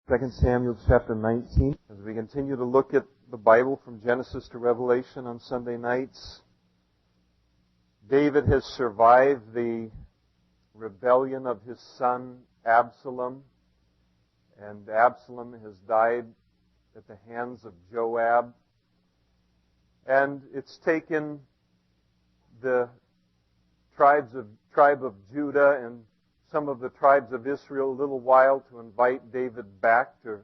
2 Samuel chapter 19. As we continue to look at the Bible from Genesis to Revelation on Sunday nights, David has survived the rebellion of his son Absalom, and Absalom has died at the hands of Joab. And it's taken the tribe of Judah and some of the tribes of Israel a little while to invite David back to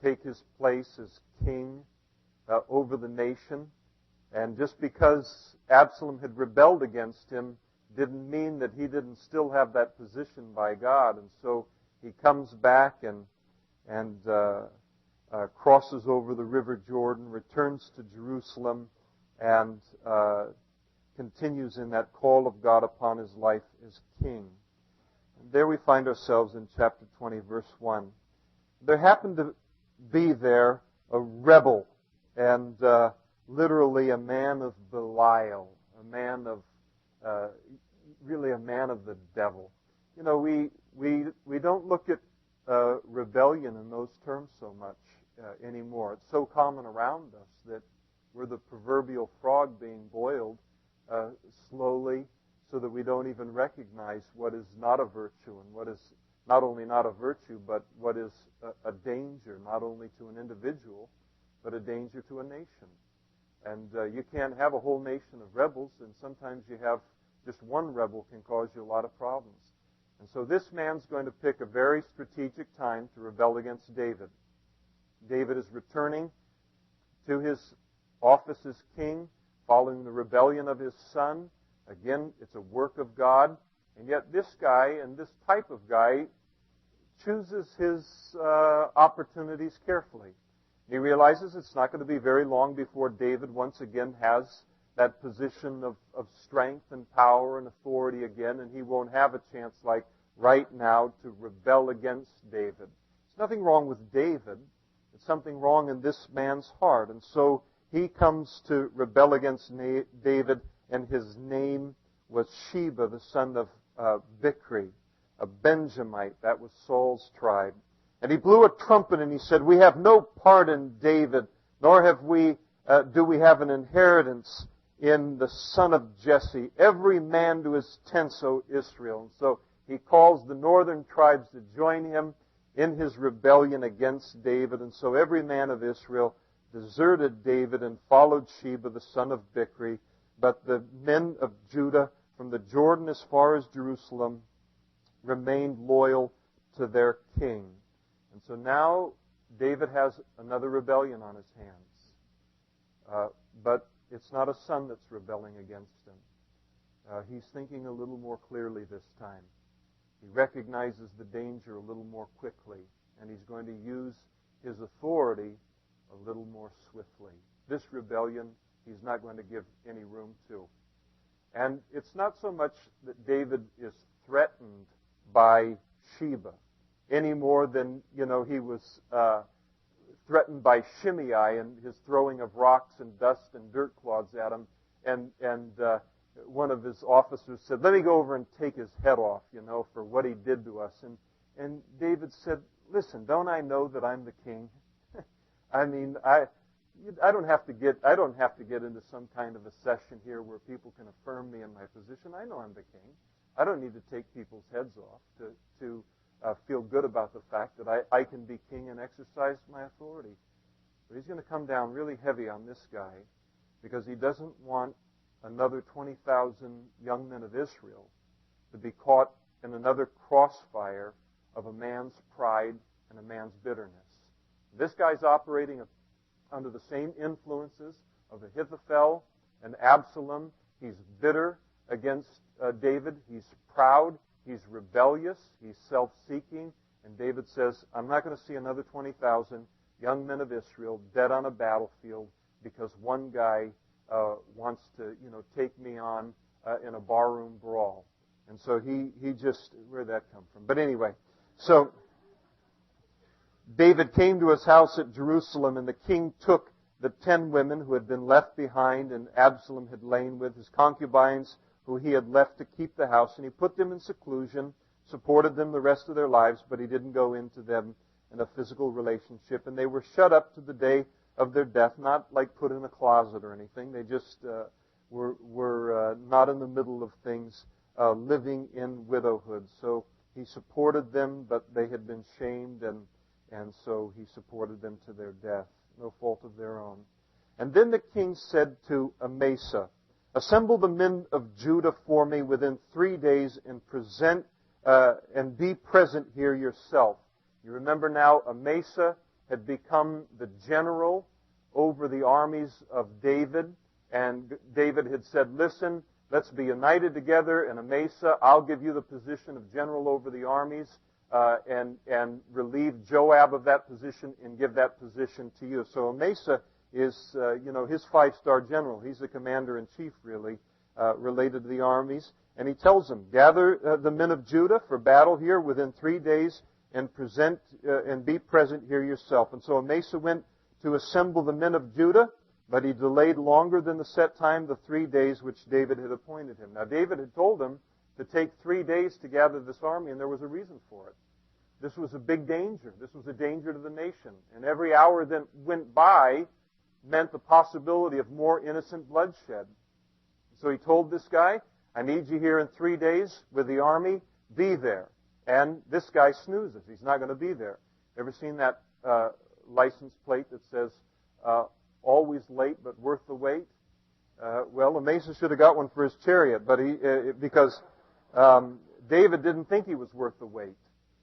take his place as king over the nation. And just because Absalom had rebelled against him didn't mean that he didn't still have that position by God. And so he comes back and crosses over the river Jordan, returns to Jerusalem, and continues in that call of God upon his life as king. And there we find ourselves in chapter 20, verse 1. There happened to be there a rebel, and literally a man of Belial, a man of the devil. You know, we don't look at rebellion in those terms so much anymore. It's so common around us that we're the proverbial frog being boiled slowly, so that we don't even recognize what is not a virtue and what is not only not a virtue, but what is a danger, not only to an individual, but a danger to a nation. And you can't have a whole nation of rebels, and sometimes you have just one rebel can cause you a lot of problems. And so this man's going to pick a very strategic time to rebel against David. David is returning to his office as king, following the rebellion of his son. Again, it's a work of God. And yet this guy, and this type of guy, chooses his opportunities carefully. He realizes it's not going to be very long before David once again has that position of strength and power and authority again, and he won't have a chance like right now to rebel against David. There's nothing wrong with David. It's something wrong in this man's heart. And so he comes to rebel against David, and his name was Sheba, the son of Bichri, a Benjamite. That was Saul's tribe. And he blew a trumpet and he said, "We have no part in David, nor do we have an inheritance in the son of Jesse. Every man to his tents, O Israel." And so he calls the northern tribes to join him in his rebellion against David. And so every man of Israel deserted David and followed Sheba, the son of Bichri. But the men of Judah, from the Jordan as far as Jerusalem, remained loyal to their king. And so now David has another rebellion on his hands. But it's not a son that's rebelling against him. He's thinking a little more clearly this time. He recognizes the danger a little more quickly, and he's going to use his authority a little more swiftly. This rebellion he's not going to give any room to. And it's not so much that David is threatened by Sheba any more than, he was threatened by Shimei and his throwing of rocks and dust and dirt clods at him. And one of his officers said, "Let me go over and take his head off, for what he did to us." And David said, "Listen, don't I know that I'm the king? I mean, I don't have to get into some kind of a session here where people can affirm me in my position. I know I'm the king. I don't need to take people's heads off to feel good about the fact that I can be king and exercise my authority." But he's going to come down really heavy on this guy because he doesn't want another 20,000 young men of Israel to be caught in another crossfire of a man's pride and a man's bitterness. This guy's operating under the same influences of Ahithophel and Absalom. He's bitter against David. He's proud. He's rebellious. He's self-seeking. And David says, "I'm not going to see another 20,000 young men of Israel dead on a battlefield because one guy wants to, take me on in a barroom brawl." And so he just, where'd that come from? But anyway, so David came to his house at Jerusalem, and the king took the 10 women who had been left behind and Absalom had lain with, his concubines who he had left to keep the house, and he put them in seclusion, supported them the rest of their lives, but he didn't go into them and a physical relationship. And they were shut up to the day of their death, not like put in a closet or anything. They just were not in the middle of things, living in widowhood. So he supported them, but they had been shamed, and so he supported them to their death, no fault of their own. And then the king said to Amasa, "Assemble the men of Judah for me within 3 days and be present here yourself." You remember now, Amasa had become the general over the armies of David, and David had said, "Listen, let's be united together, and Amasa, I'll give you the position of general over the armies, and relieve Joab of that position and give that position to you." So Amasa is, his 5-star general. He's the commander-in-chief, really, related to the armies. And he tells them, "Gather the men of Judah for battle here within 3 days and be present here yourself." And so Amasa went to assemble the men of Judah, but he delayed longer than the set time, the 3 days which David had appointed him. Now, David had told him to take 3 days to gather this army, and there was a reason for it. This was a big danger. This was a danger to the nation. And every hour that went by meant the possibility of more innocent bloodshed. So he told this guy, "I need you here in 3 days with the army. Be there." And this guy snoozes. He's not going to be there. Ever seen that license plate that says, "Always late but worth the wait"? Well, Amasa should have got one for his chariot, but because David didn't think he was worth the wait.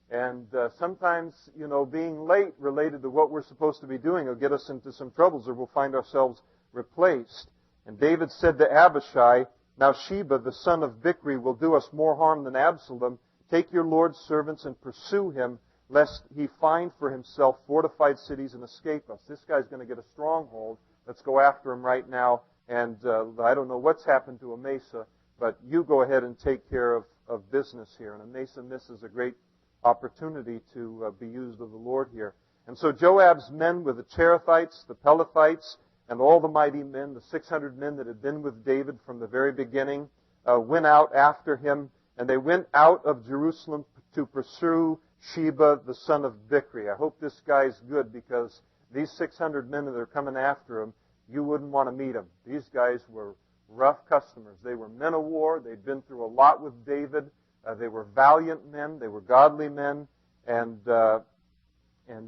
And sometimes, being late related to what we're supposed to be doing will get us into some troubles, or we'll find ourselves replaced. And David said to Abishai, "Now Sheba, the son of Bichri, will do us more harm than Absalom. Take your Lord's servants and pursue him, lest he find for himself fortified cities and escape us." This guy's going to get a stronghold. Let's go after him right now. And I don't know what's happened to Amasa, but you go ahead and take care of business here. And Amasa misses a great opportunity to be used of the Lord here. And so Joab's men with the Cherethites, the Pelethites, and all the mighty men, the 600 men that had been with David from the very beginning, went out after him. And they went out of Jerusalem to pursue Sheba, the son of Bichri. I hope this guy's good, because these 600 men that are coming after him, you wouldn't want to meet them. These guys were rough customers. They were men of war. They'd been through a lot with David. They were valiant men. They were godly men. And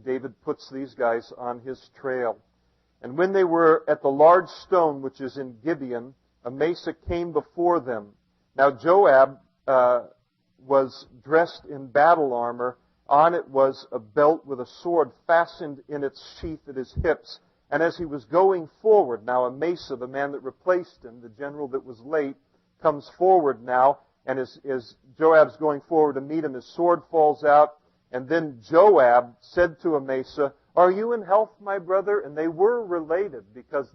David puts these guys on his trail. And when they were at the large stone, which is in Gibeon, Amasa came before them. Now Joab was dressed in battle armor. On it was a belt with a sword fastened in its sheath at his hips. And as he was going forward, now Amasa, the man that replaced him, the general that was late, comes forward now. And as Joab's going forward to meet him, his sword falls out. And then Joab said to Amasa, "Are you in health, my brother?" And they were related, because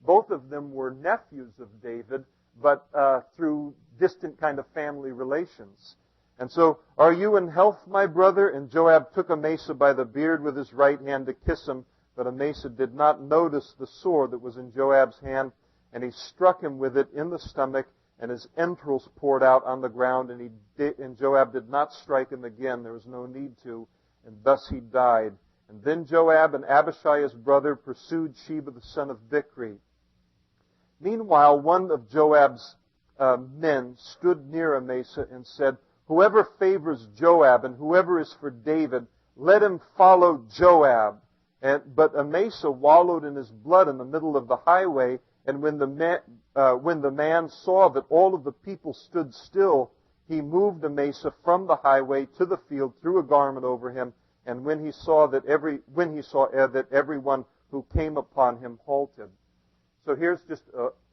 both of them were nephews of David, but through distant kind of family relations. And so, "Are you in health, my brother?" And Joab took Amasa by the beard with his right hand to kiss him, but Amasa did not notice the sword that was in Joab's hand, and he struck him with it in the stomach, and his entrails poured out on the ground, and Joab did not strike him again. There was no need to, and thus he died. And then Joab and Abishai, his brother, pursued Sheba, the son of Bichri. Meanwhile, one of Joab's men stood near Amasa and said, "Whoever favors Joab and whoever is for David, let him follow Joab." But Amasa wallowed in his blood in the middle of the highway. And when the man saw that all of the people stood still, he moved Amasa from the highway to the field, threw a garment over him. And when he saw that everyone who came upon him halted. So here's just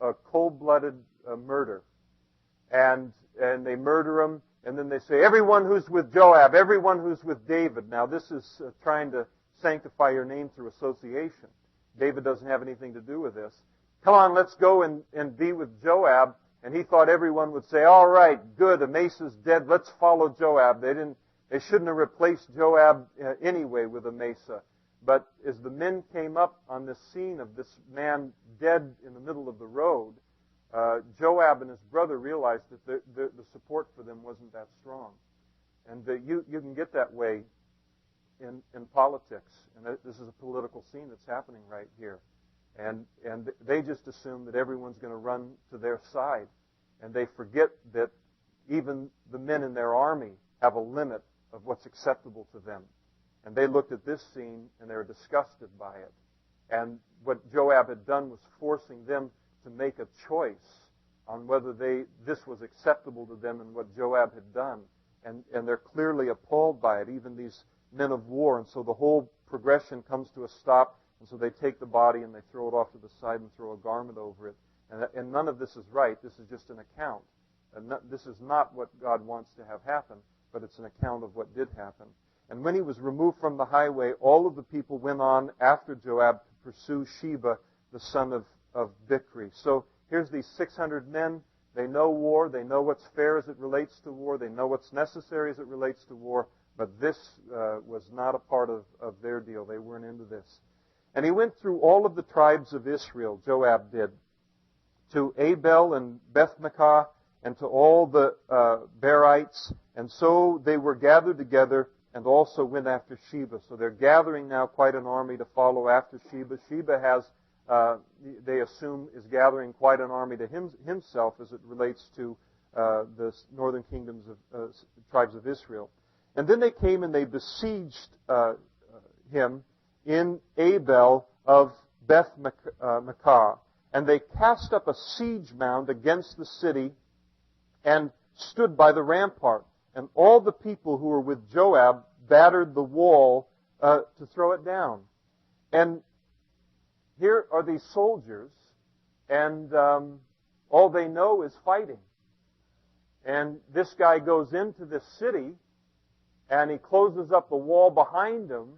a cold-blooded murder, and they murder him, and then they say, "Everyone who's with Joab, everyone who's with David." Now this is trying to sanctify your name through association. David doesn't have anything to do with this. "Come on, let's go and be with Joab." And he thought everyone would say, "All right, good, Amasa's dead, let's follow Joab." They shouldn't have replaced Joab anyway with Amasa. But as the men came up on this scene of this man dead in the middle of the road, Joab and his brother realized that the support for them wasn't that strong. And you can get that way in politics. And this is a political scene that's happening right here. And they just assume that everyone's going to run to their side. And they forget that even the men in their army have a limit of what's acceptable to them. And they looked at this scene and they were disgusted by it. And what Joab had done was forcing them to make a choice on whether this was acceptable to them and what Joab had done. And they're clearly appalled by it, even these men of war. And so the whole progression comes to a stop. And so they take the body and they throw it off to the side and throw a garment over it. And none of this is right. This is just an account. And this is not what God wants to have happen, but it's an account of what did happen. And when he was removed from the highway, all of the people went on after Joab to pursue Sheba, the son of Bichri. So here's these 600 men. They know war. They know what's fair as it relates to war. They know what's necessary as it relates to war. But this was not a part of their deal. They weren't into this. And he went through all of the tribes of Israel, Joab did, to Abel and Beth-Makkah, and to all the Berites. And so they were gathered together and also went after Sheba. So they're gathering now quite an army to follow after Sheba. Sheba has, they assume, is gathering quite an army to himself as it relates to the northern kingdoms of tribes of Israel. And then they came and they besieged him in Abel of Beth-Makkah. And they cast up a siege mound against the city and stood by the rampart. And all the people who were with Joab battered the wall to throw it down. And here are these soldiers, and all they know is fighting. And this guy goes into this city, and he closes up the wall behind him,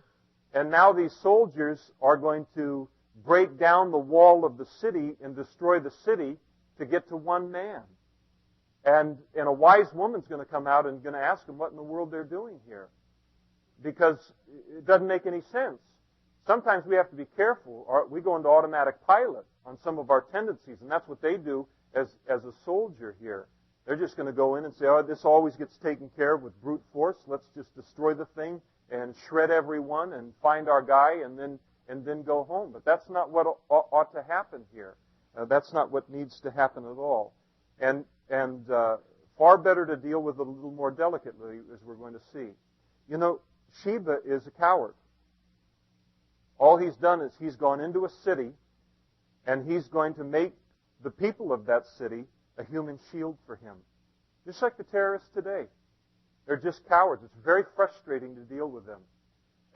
and now these soldiers are going to break down the wall of the city and destroy the city to get to one man. And a wise woman's going to come out and going to ask them what in the world they're doing here. Because it doesn't make any sense. Sometimes we have to be careful. We go into automatic pilot on some of our tendencies, and that's what they do as a soldier here. They're just going to go in and say, oh, this always gets taken care of with brute force. Let's just destroy the thing and shred everyone and find our guy and then go home. But that's not what ought to happen here. That's not what needs to happen at all. And far better to deal with it a little more delicately, as we're going to see. You know, Sheba is a coward. All he's done is he's gone into a city, and he's going to make the people of that city a human shield for him. Just like the terrorists today. They're just cowards. It's very frustrating to deal with them.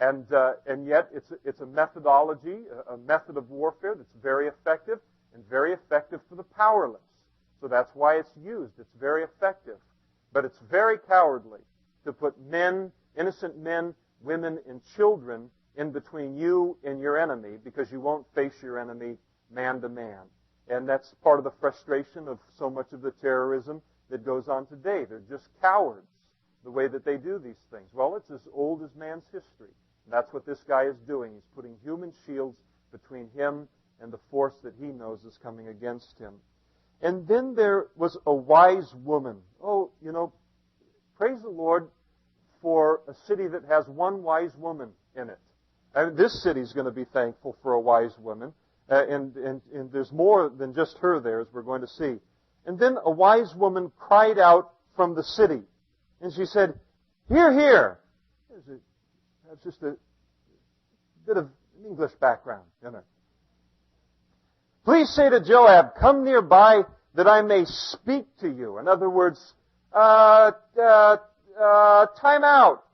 And yet it's a methodology, a method of warfare that's very effective, and very effective for the powerless. So that's why it's used. It's very effective. But it's very cowardly to put men, innocent men, women, and children in between you and your enemy, because you won't face your enemy man to man. And that's part of the frustration of so much of the terrorism that goes on today. They're just cowards, the way that they do these things. Well, it's as old as man's history. And that's what this guy is doing. He's putting human shields between him and the force that he knows is coming against him. And then there was a wise woman. Oh, you know, praise the Lord for a city that has one wise woman in it. And this city's going to be thankful for a wise woman. And there's more than just her there, as we're going to see. And then a wise woman cried out from the city. And she said, "Hear, hear." That's just a bit of an English background, isn't it? "Please say to Joab, come nearby that I may speak to you." In other words, time out.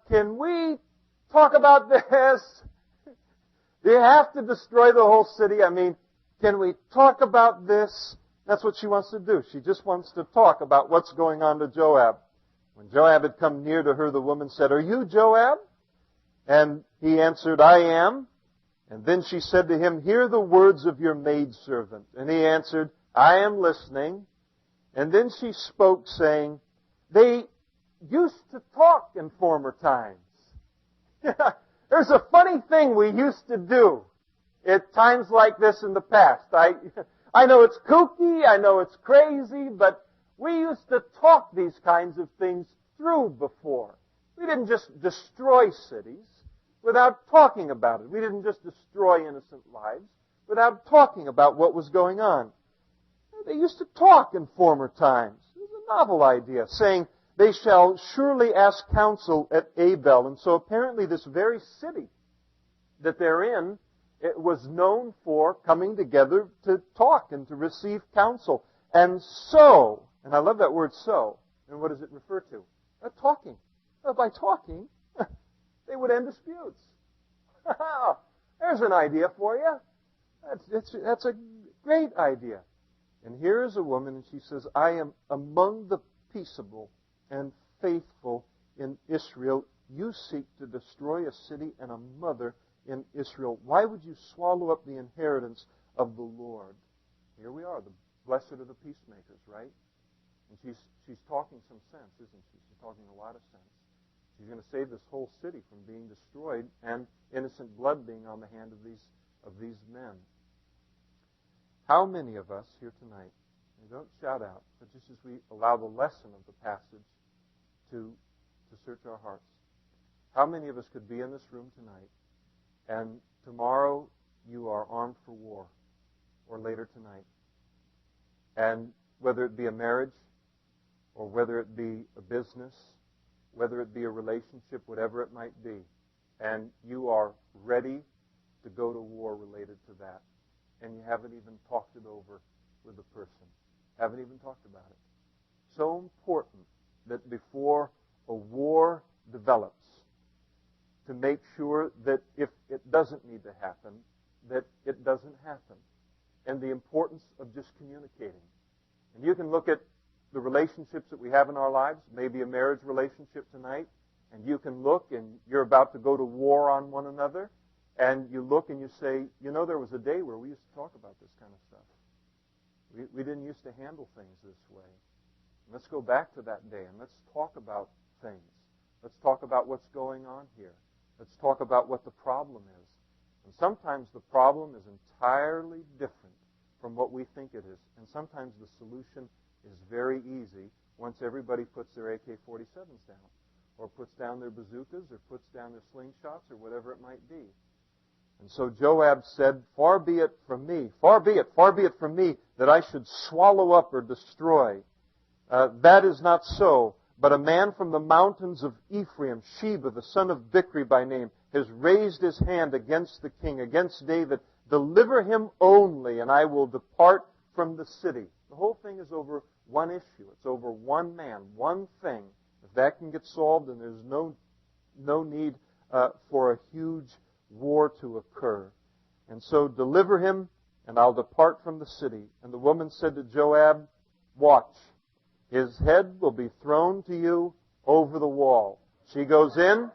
Can we talk about this? Do you have to destroy the whole city? I mean, can we talk about this? That's what she wants to do. She just wants to talk about what's going on to Joab. When Joab had come near to her, the woman said, "Are you Joab?" And he answered, "I am." And then she said to him, "Hear the words of your maidservant." And he answered, "I am listening." And then she spoke, saying, "They used to talk in former times." There's a funny thing we used to do at times like this in the past. I know it's kooky, I know it's crazy, but we used to talk these kinds of things through before. We didn't just destroy cities without talking about it. We didn't just destroy innocent lives without talking about what was going on. They used to talk in former times. It was a novel idea, saying, they shall surely ask counsel at Abel. And so apparently this very city that they're in, it was known for coming together to talk and to receive counsel. And so, and I love that word so, and what does it refer to? Talking. By talking, they would end disputes. There's an idea for you. That's a great idea. And here is a woman, and she says, I am among the peaceable and faithful in Israel. You seek to destroy a city and a mother in Israel. Why would you swallow up the inheritance of the Lord? Here we are, the blessed are the peacemakers, right? And she's talking some sense, isn't she? She's talking a lot of sense. She's going to save this whole city from being destroyed and innocent blood being on the hand of these men. How many of us here tonight, and don't shout out, but just as we allow the lesson of the passage to search our hearts, how many of us could be in this room tonight and tomorrow you are armed for war, or later tonight, and whether it be a marriage or whether it be a business, whether it be a relationship, whatever it might be, and you are ready to go to war related to that, and you haven't even talked it over with the person, haven't even talked about it. So important that before a war develops, to make sure that if it doesn't need to happen, that it doesn't happen. And the importance of just communicating. And you can look at the relationships that we have in our lives, maybe a marriage relationship tonight, and you can look and you're about to go to war on one another, and you look and you say, you know, there was a day where we used to talk about this kind of stuff. We didn't used to handle things this way. And let's go back to that day and let's talk about things. Let's talk about what's going on here. Let's talk about what the problem is. And sometimes the problem is entirely different from what we think it is. And sometimes the solution is very easy once everybody puts their AK-47s down, or puts down their bazookas, or puts down their slingshots, or whatever it might be. And so Joab said, far be it from me from me that I should swallow up or destroy. That is not so. But a man from the mountains of Ephraim, Sheba, the son of Bichri by name, has raised his hand against the king, against David. Deliver him only, and I will depart from the city. The whole thing is over one issue. It's over one man, one thing. If that can get solved, then there's no need for a huge war to occur. And so deliver him, and I'll depart from the city. And the woman said to Joab, watch. His head will be thrown to you over the wall. She goes in.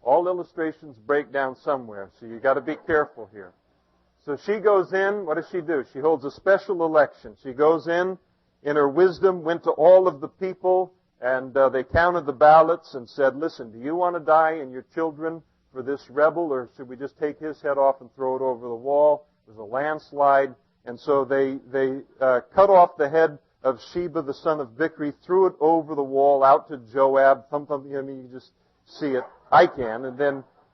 All illustrations break down somewhere, so you've got to be careful here. So she goes in. What does she do? She holds a special election. She goes in her wisdom, went to all of the people, and they counted the ballots and said, listen, do you want to die and your children for this rebel, or should we just take his head off and throw it over the wall? There's a landslide. And so they cut off the head of Sheba, the son of Bichri, threw it over the wall out to Joab. Thump, thump, I mean, you just see it. I can.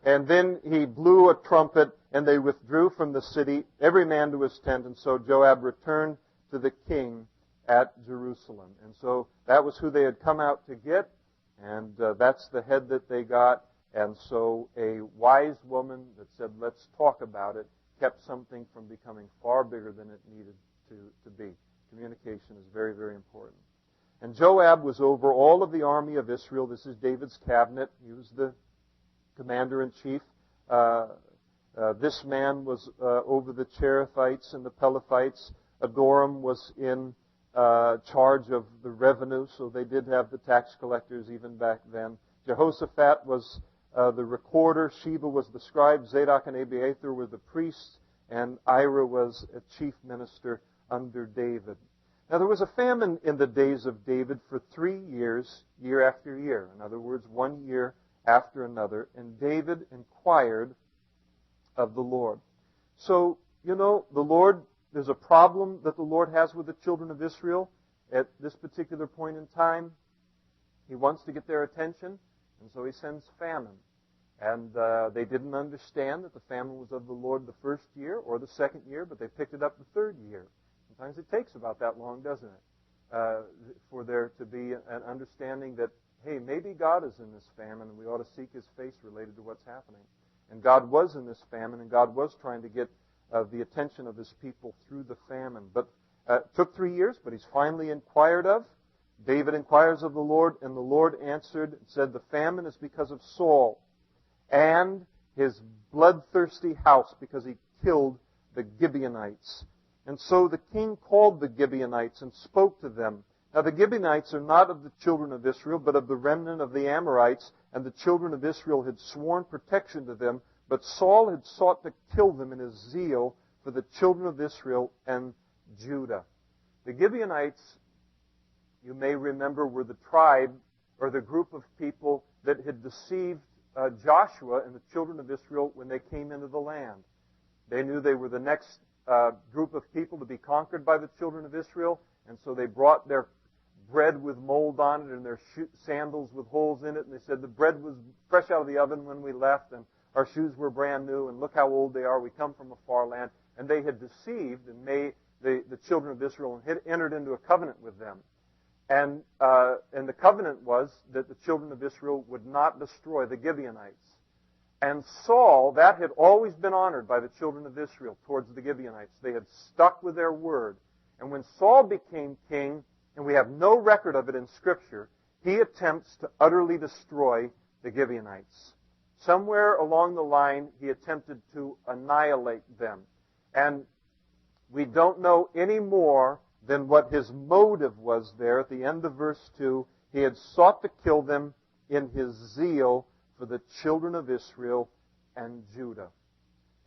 And then he blew a trumpet, and they withdrew from the city, every man to his tent. And so Joab returned to the king at Jerusalem. And so that was who they had come out to get, and that's the head that they got. And so a wise woman that said, let's talk about it, kept something from becoming far bigger than it needed to be. Communication is very, very important. And Joab was over all of the army of Israel. This is David's cabinet. He was the commander-in-chief. This man was over the Cherethites and the Pelethites. Adoram was in charge of the revenue, so they did have the tax collectors even back then. Jehoshaphat was the recorder. Sheba was the scribe. Zadok and Abiathar were the priests. And Ira was a chief minister under David. Now, there was a famine in the days of David for 3 years, year after year. In other words, 1 year after another. And David inquired of the Lord. So, you know, the Lord, there's a problem that the Lord has with the children of Israel. at this particular point in time, he wants to get their attention, and so he sends famine. And they didn't understand that the famine was of the Lord the first year or the second year, but they picked it up the third year. Sometimes it takes about that long, doesn't it, for there to be an understanding that, hey, maybe God is in this famine and we ought to seek His face related to what's happening. And God was in this famine, and God was trying to get the attention of His people through the famine. But it took 3 years, but He's finally inquired of. David inquires of the Lord, and the Lord answered and said, the famine is because of Saul and his bloodthirsty house, because he killed the Gibeonites. And so the king called the Gibeonites and spoke to them. Now the Gibeonites are not of the children of Israel, but of the remnant of the Amorites, and the children of Israel had sworn protection to them, but Saul had sought to kill them in his zeal for the children of Israel and Judah. The Gibeonites, you may remember, were the tribe or the group of people that had deceived Joshua and the children of Israel when they came into the land. They knew they were the next group of people to be conquered by the children of Israel, and so they brought their bread with mold on it and their sandals with holes in it, and they said the bread was fresh out of the oven when we left, and our shoes were brand new, and look how old they are. We come from a far land. And they had deceived and made the children of Israel and had entered into a covenant with them. And the covenant was that the children of Israel would not destroy the Gibeonites. And Saul, that had always been honored by the children of Israel towards the Gibeonites. They had stuck with their word. And when Saul became king, and we have no record of it in Scripture, he attempts to utterly destroy the Gibeonites. Somewhere along the line, he attempted to annihilate them. And we don't know any more than what his motive was there. At the end of verse 2, he had sought to kill them in his zeal for the children of Israel and Judah.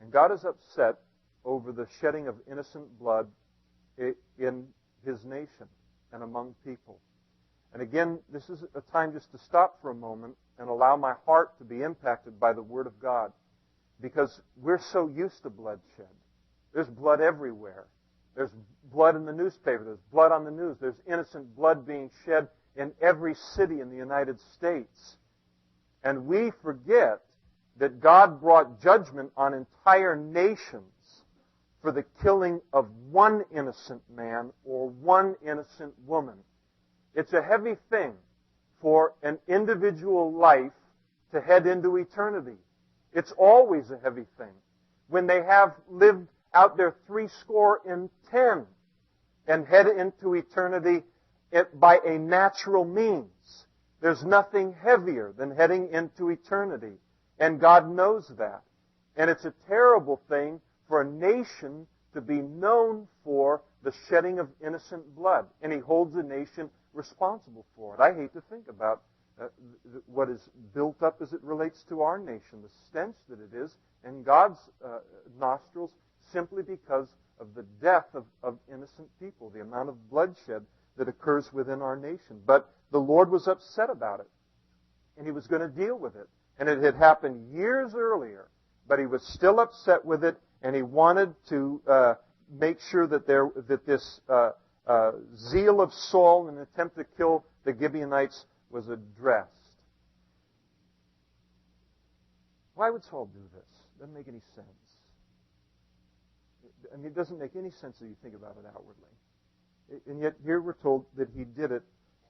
And God is upset over the shedding of innocent blood in His nation and among people. And again, this is a time just to stop for a moment and allow my heart to be impacted by the Word of God. Because we're so used to bloodshed. There's blood everywhere. There's blood in the newspaper. There's blood on the news. There's innocent blood being shed in every city in the United States. And we forget that God brought judgment on entire nations for the killing of one innocent man or one innocent woman. It's a heavy thing for an individual life to head into eternity. It's always a heavy thing when they have lived out their 70 and head into eternity by a natural means. There's nothing heavier than heading into eternity. And God knows that. And it's a terrible thing for a nation to be known for the shedding of innocent blood. And He holds a nation responsible for it. I hate to think about what is built up as it relates to our nation, the stench that it is in God's nostrils, simply because of the death of innocent people, the amount of bloodshed that occurs within our nation. But the Lord was upset about it, and He was going to deal with it. And it had happened years earlier, but He was still upset with it, and He wanted to make sure that this zeal of Saul in an attempt to kill the Gibeonites was addressed. Why would Saul do this? Doesn't make any sense. I mean, it doesn't make any sense if you think about it outwardly. And yet here we're told that he did it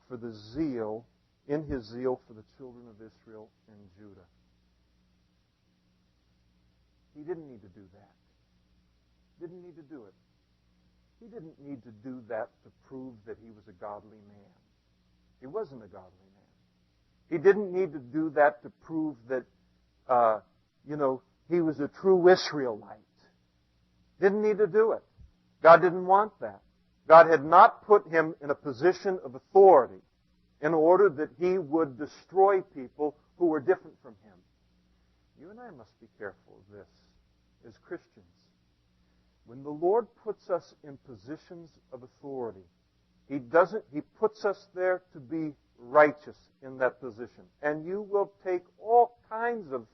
for the zeal, in his zeal for the children of Israel and Judah. He didn't need to do that. Didn't need to do it. He didn't need to do that to prove that he was a godly man. He wasn't a godly man. He didn't need to do that to prove that, he was a true Israelite. Didn't need to do it. God didn't want that. God had not put him in a position of authority in order that he would destroy people who were different from him. You and I must be careful of this as Christians. When the Lord puts us in positions of authority, He puts us there to be righteous in that position. And you will take all kinds of,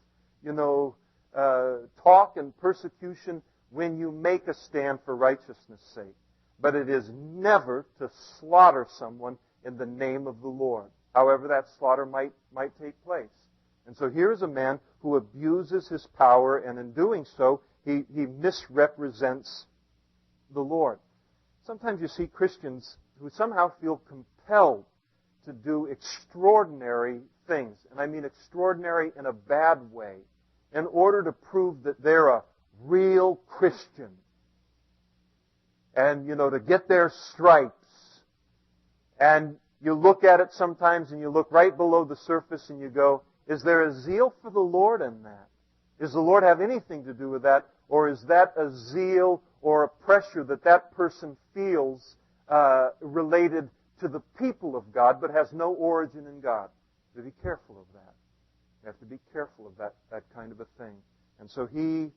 talk and persecution when you make a stand for righteousness' sake. but it is never to slaughter someone in the name of the Lord, however that slaughter might take place. And so here's a man who abuses his power, and in doing so, he misrepresents the Lord. Sometimes you see Christians who somehow feel compelled to do extraordinary things, and I mean extraordinary in a bad way, in order to prove that they're a real Christian. And, to get their stripes. And you look at it sometimes and you look right below the surface and you go, is there a zeal for the Lord in that? Does the Lord have anything to do with that? Or is that a zeal or a pressure that person feels related to the people of God but has no origin in God? You have to be careful of that. You have to be careful of that kind of a thing. And so he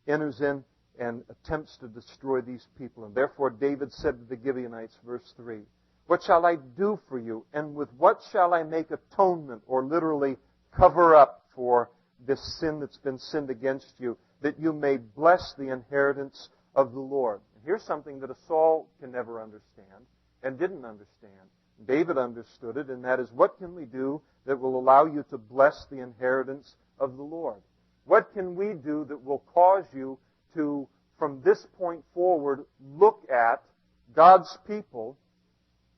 enters in and attempts to destroy these people. And therefore David said to the Gibeonites, verse 3, "What shall I do for you? And with what shall I make atonement," or literally cover up for this sin that's been sinned against you, "that you may bless the inheritance of the Lord?" And here's something that a Saul can never understand and didn't understand. David understood it, and that is, what can we do that will allow you to bless the inheritance of the Lord? What can we do that will cause you to, from this point forward, look at God's people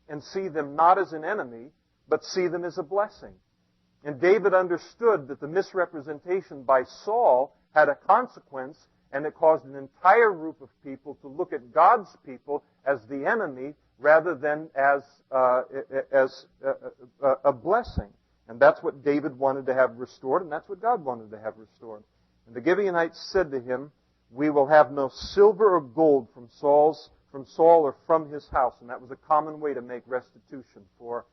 and see them not as an enemy, but see them as a blessing? And David understood that the misrepresentation by Saul had a consequence, and it caused an entire group of people to look at God's people as the enemy rather than as a blessing. And that's what David wanted to have restored, and that's what God wanted to have restored. And the Gibeonites said to him, "We will have no silver or gold from Saul or from his house." And that was a common way to make restitution for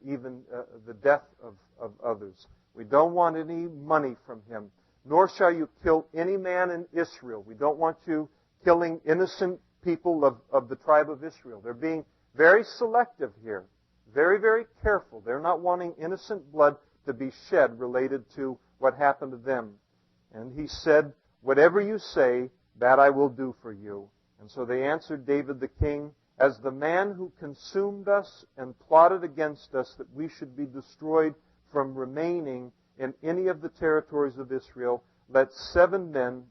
even the death of others. "We don't want any money from him. Nor shall you kill any man in Israel." We don't want you killing innocent people of the tribe of Israel. They're being very selective here. Very, very careful. They're not wanting innocent blood to be shed related to what happened to them. And he said, "Whatever you say, that I will do for you." And so they answered David the king, "As the man who consumed us and plotted against us that we should be destroyed from remaining in any of the territories of Israel, let 7 men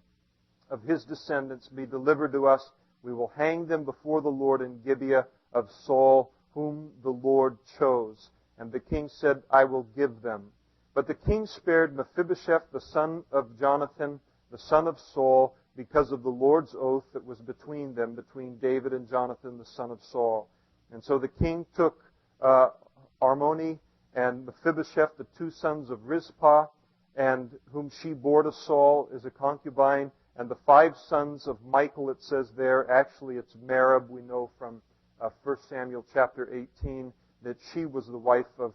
of his descendants be delivered to us. We will hang them before the Lord in Gibeah of Saul, whom the Lord chose." And the king said, "I will give them." But the king spared Mephibosheth, the son of Jonathan, the son of Saul, because of the Lord's oath that was between them, between David and Jonathan, the son of Saul. And so the king took Armoni and Mephibosheth, the 2 sons of Rizpah, and whom she bore to Saul as a concubine, and the 5 sons of Michal, it says there. Actually, it's Merab. We know from 1 Samuel chapter 18 that she was the wife of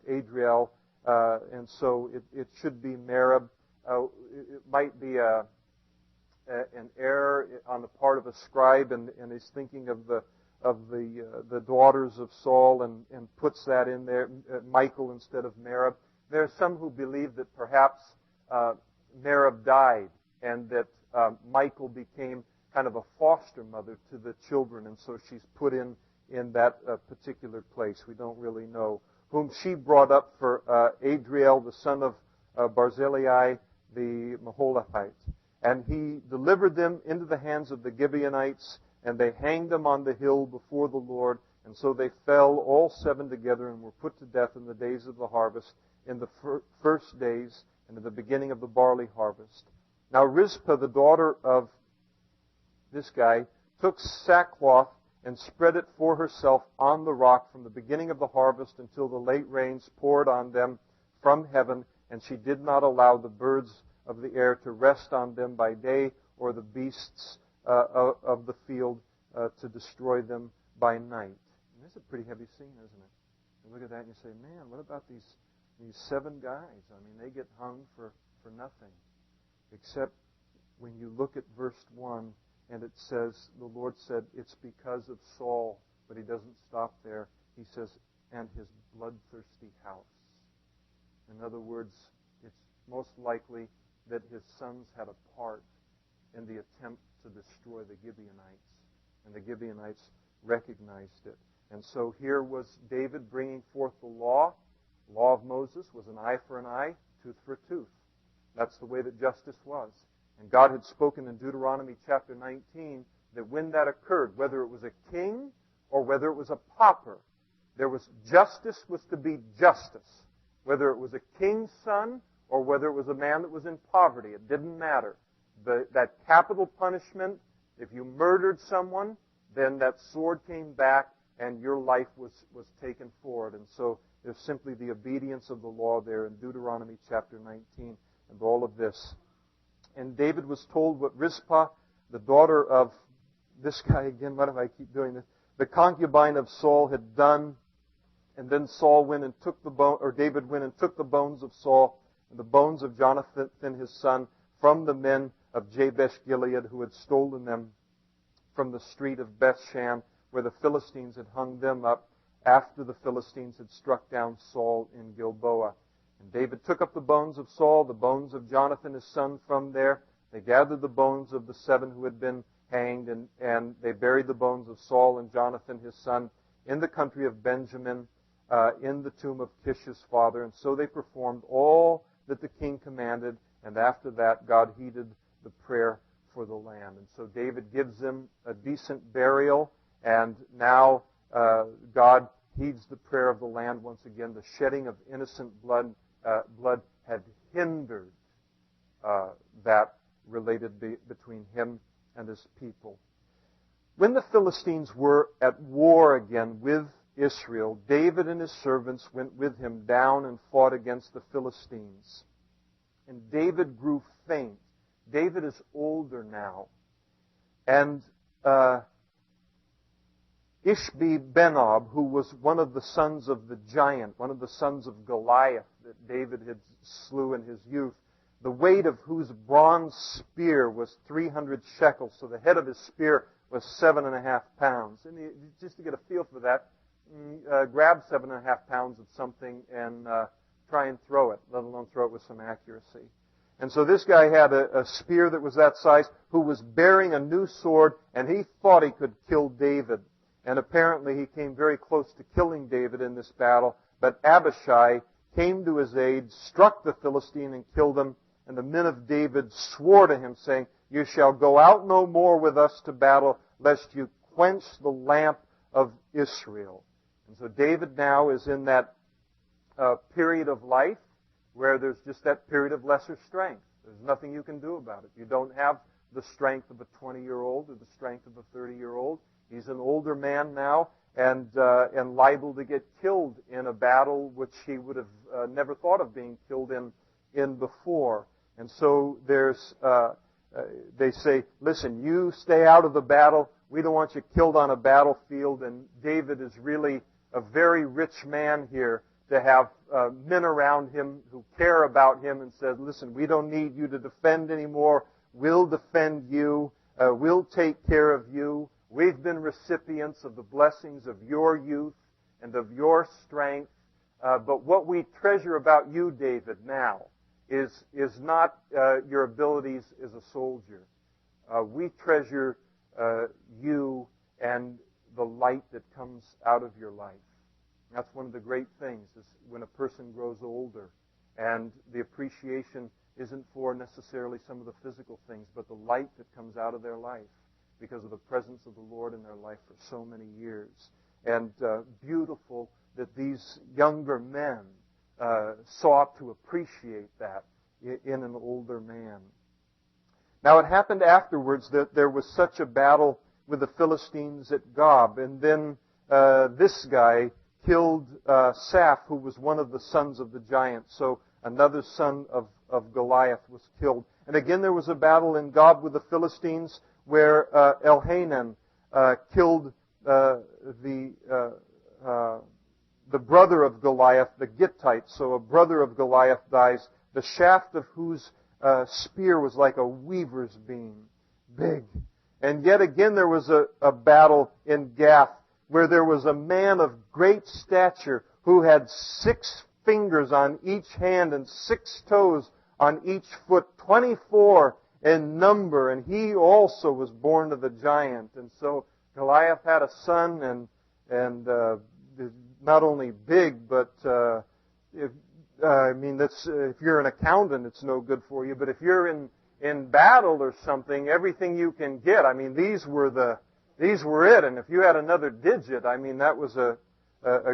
Adriel, and so it should be Merab. It might be an error on the part of a scribe, and he's thinking of the daughters of Saul and puts that in there, Michal instead of Merab. There are some who believe that perhaps Merab died and that Michal became kind of a foster mother to the children, and so she's put in that particular place. We don't really know. Whom she brought up for Adriel, the son of Barzillai, the Maholathite. And he delivered them into the hands of the Gibeonites, and they hanged them on the hill before the Lord. And so they fell, all 7 together, and were put to death in the days of the harvest, in the first days, and in the beginning of the barley harvest. Now Rizpah, the daughter of this guy, took sackcloth and spread it for herself on the rock from the beginning of the harvest until the late rains poured on them from heaven, and she did not allow the birds of the air to rest on them by day, or the beasts of the field to destroy them by night. And this is a pretty heavy scene, isn't it? You look at that and you say, man, what about these 7 guys? I mean, they get hung for nothing. Except when you look at verse 1, and it says, the Lord said, it's because of Saul, but he doesn't stop there. He says, and his bloodthirsty house. In other words, it's most likely that his sons had a part in the attempt to destroy the Gibeonites. And the Gibeonites recognized it. And so here was David bringing forth the law. The law of Moses was an eye for an eye, tooth for a tooth. That's the way that justice was. And God had spoken in Deuteronomy chapter 19 that when that occurred, whether it was a king or whether it was a pauper, there was justice was to be justice. Whether it was a king's son or whether it was a man that was in poverty, it didn't matter. That capital punishment, if you murdered someone, then that sword came back and your life was taken forward. And so there's simply the obedience of the law there in Deuteronomy chapter 19 and all of this. And David was told what Rizpah, the daughter of this guy again, why do I keep doing this? The concubine of Saul had done. And then David went and took the bones of Saul and the bones of Jonathan his son from the men of Jabesh Gilead who had stolen them from the street of Bethshan where the Philistines had hung them up after the Philistines had struck down Saul in Gilboa. And David took up the bones of Saul, the bones of Jonathan his son from there. They gathered the bones of the 7 who had been hanged, and they buried the bones of Saul and Jonathan his son in the country of Benjamin, in the tomb of Kish his father. And so they performed all that the king commanded, and after that God heeded the prayer for the land. And so David gives them a decent burial, and now God heeds the prayer of the land once again. The shedding of innocent blood had hindered that related between him and his people. When the Philistines were at war again with Israel, David and his servants went with him down and fought against the Philistines. And David grew faint. David is older now. And Ishbi-Benob, who was one of the sons of the giant, one of the sons of Goliath that David had slew in his youth, the weight of whose bronze spear was 300 shekels. So the head of his spear was 7.5 pounds. And just to get a feel for that, grab 7.5 pounds of something and try and throw it, let alone throw it with some accuracy. And so this guy had a spear that was that size, who was bearing a new sword, and he thought he could kill David. And apparently he came very close to killing David in this battle, but Abishai came to his aid, struck the Philistine and killed him. And the men of David swore to him, saying, "You shall go out no more with us to battle, lest you quench the lamp of Israel." And so David now is in that period of life where there's just that period of lesser strength. There's nothing you can do about it. You don't have the strength of a 20-year-old or the strength of a 30-year-old. He's an older man now and liable to get killed in a battle which he would have never thought of being killed in before. And so they say, "Listen, you stay out of the battle. We don't want you killed on a battlefield." And David is really a very rich man here to have men around him who care about him and says, "Listen, we don't need you to defend anymore. We'll defend you. We'll take care of you. We've been recipients of the blessings of your youth and of your strength. But what we treasure about you, David, now is not your abilities as a soldier. We treasure you and the light that comes out of your life." That's one of the great things, is when a person grows older, and the appreciation isn't for necessarily some of the physical things, but the light that comes out of their life because of the presence of the Lord in their life for so many years. And beautiful that these younger men sought to appreciate that in an older man. Now it happened afterwards that there was such a battle with the Philistines at Gob, and then this guy killed Saph, who was one of the sons of the giant. So another son of Goliath was killed. And again there was a battle in Gob with the Philistines where Elhanan killed the brother of Goliath, the Gittite. So a brother of Goliath dies, the shaft of whose spear was like a weaver's beam, big. And yet again there was a battle in Gath where there was a man of great stature who had 6 fingers on each hand and 6 toes on each foot, 24 in number, and he also was born of the giant. And so Goliath had a son, and not only big, but if you're an accountant, it's no good for you. But if you're in battle or something, everything you can get. I mean, these were it. And if you had another digit, I mean, that was a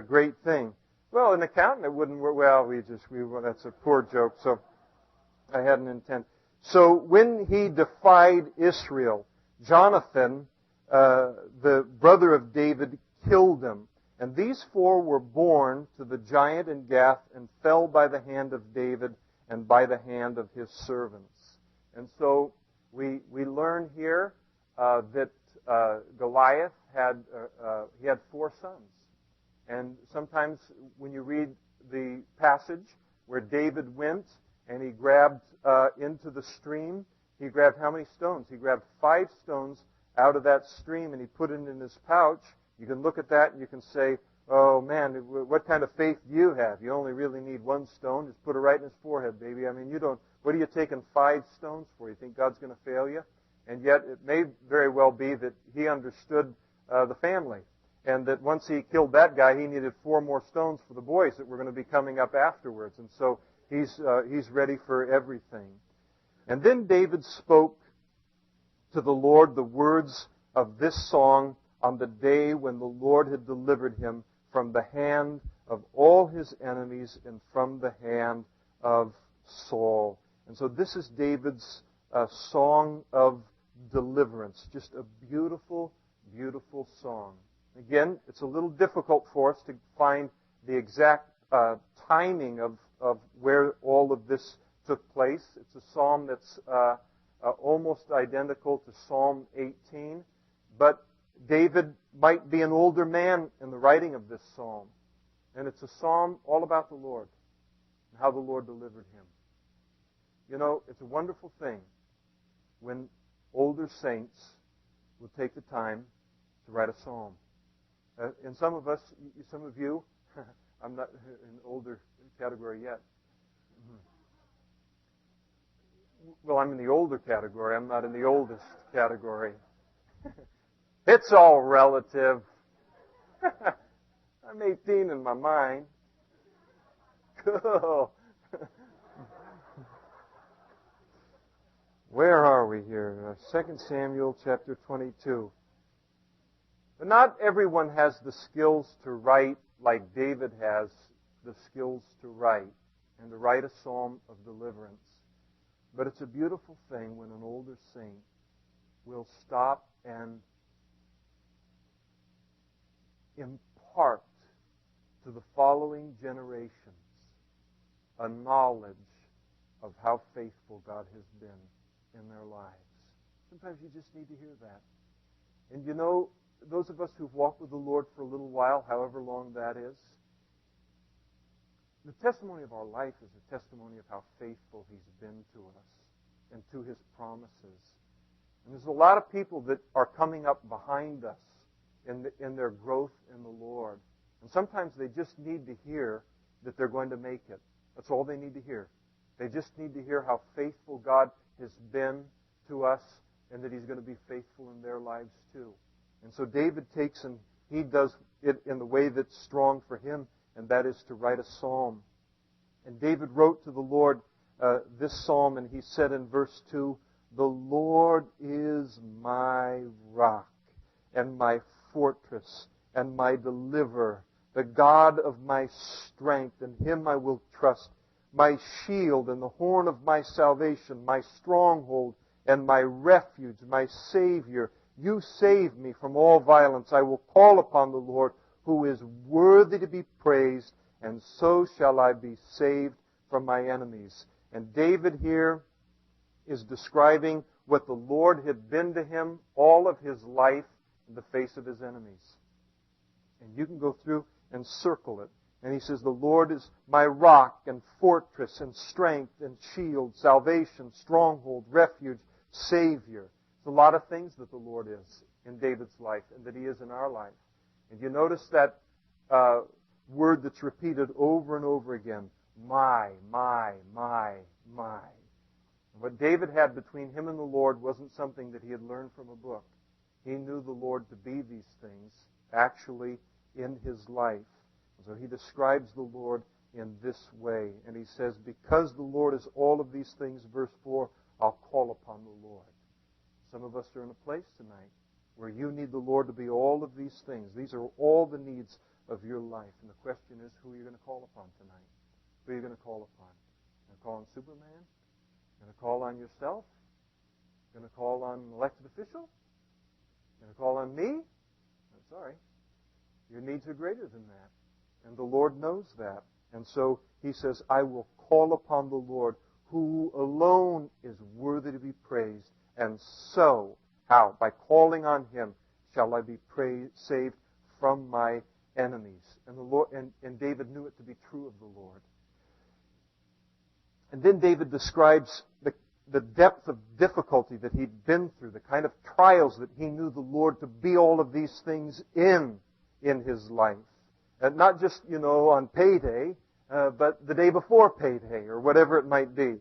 great thing. Well, an accountant, it wouldn't work. Well, that's a poor joke. So I hadn't intended. So when he defied Israel, Jonathan, the brother of David, killed him. And these 4 were born to the giant in Gath and fell by the hand of David and by the hand of his servants. And so we learn here that Goliath had 4 sons. And sometimes when you read the passage where David went and he grabbed into the stream, he grabbed how many stones? He grabbed 5 stones out of that stream and he put it in his pouch. You can look at that and you can say, oh man, what kind of faith do you have? You only really need 1 stone. Just put it right in his forehead, baby. I mean, what are you taking 5 stones for? You think God's going to fail you? And yet it may very well be that he understood the family. And that once he killed that guy, he needed 4 more stones for the boys that were going to be coming up afterwards. And so he's ready for everything. And then David spoke to the Lord the words of this song on the day when the Lord had delivered him from the hand of all his enemies and from the hand of Saul. And so this is David's song of deliverance. Just a beautiful, beautiful song. Again, it's a little difficult for us to find the exact timing of where all of this took place. It's a psalm that's almost identical to Psalm 18. But David might be an older man in the writing of this psalm. And it's a psalm all about the Lord and how the Lord delivered him. You know, it's a wonderful thing when older saints will take the time to write a psalm. And some of you, I'm not in the older category yet. Well, I'm in the older category. I'm not in the oldest category. It's all relative. I'm 18 in my mind. Cool. Where are we here? 2 Samuel chapter 22. But not everyone has the skills to write like David has the skills to write and to write a psalm of deliverance. But it's a beautiful thing when an older saint will stop and impart to the following generations a knowledge of how faithful God has been in their lives. Sometimes you just need to hear that. And you know, those of us who've walked with the Lord for a little while, however long that is, the testimony of our life is a testimony of how faithful He's been to us and to His promises. And there's a lot of people that are coming up behind us in their growth in the Lord. And sometimes they just need to hear that they're going to make it. That's all they need to hear. They just need to hear how faithful God has been to us and that He's going to be faithful in their lives too. And so David takes and he does it in the way that's strong for him, and that is to write a psalm. And David wrote to the Lord this psalm, and he said in verse 2, "The Lord is my rock and my fortress and my deliverer, the God of my strength, in Him I will trust, my shield and the horn of my salvation, my stronghold and my refuge, my Savior. You save me from all violence. I will call upon the Lord, who is worthy to be praised, and so shall I be saved from my enemies." And David here is describing what the Lord had been to him all of his life in the face of his enemies. And you can go through and circle it. And he says, "The Lord is my rock and fortress and strength and shield, salvation, stronghold, refuge, Savior." There's a lot of things that the Lord is in David's life and that He is in our life. And you notice that word that's repeated over and over again, my. And what David had between him and the Lord wasn't something that he had learned from a book. He knew the Lord to be these things actually in his life. So he describes the Lord in this way. And he says, because the Lord is all of these things, verse 4, I'll call upon the Lord. Some of us are in a place tonight where you need the Lord to be all of these things. These are all the needs of your life. And the question is, who are you going to call upon tonight? Who are you going to call upon? Going to call on Superman? Going to call on yourself? Going to call on an elected official? Going to call on me? I'm sorry. Your needs are greater than that. And the Lord knows that. And so he says, I will call upon the Lord, who alone is worthy to be praised. And so, how? By calling on him shall I be saved from my enemies. And the Lord, and David knew it to be true of the Lord. And then David describes the depth of difficulty that he'd been through, the kind of trials that he knew the Lord to be all of these things in his life. And not just, on payday, but the day before payday, or whatever it might be.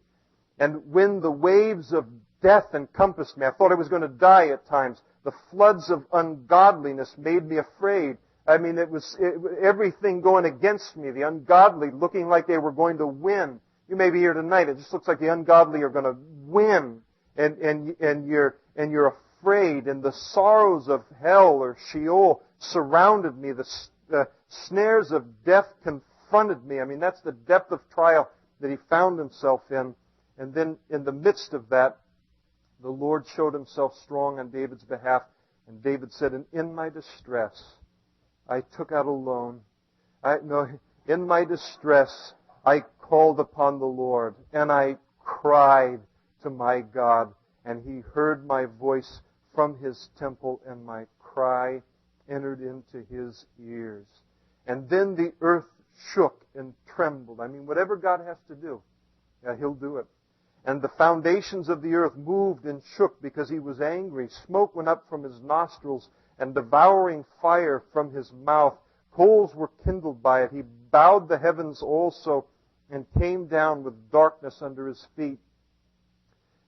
And when the waves of death encompassed me, I thought I was going to die at times. The floods of ungodliness made me afraid. I mean, it was everything going against me, the ungodly looking like they were going to win. You may be here tonight. It just looks like the ungodly are going to win, and you're afraid. And the sorrows of hell or Sheol surrounded me. The snares of death confronted me. I mean, that's the depth of trial that he found himself in. And then, in the midst of that, the Lord showed himself strong on David's behalf. And David said, "And in my distress, I took out a loan. In my distress, I called upon the Lord, and I cried to my God, and he heard my voice from his temple, and my cry entered into his ears." And then the earth shook and trembled. I mean, whatever God has to do, he'll do it. And the foundations of the earth moved and shook because he was angry. Smoke went up from his nostrils, and devouring fire from his mouth. Coals were kindled by it. He bowed the heavens also, and came down with darkness under his feet.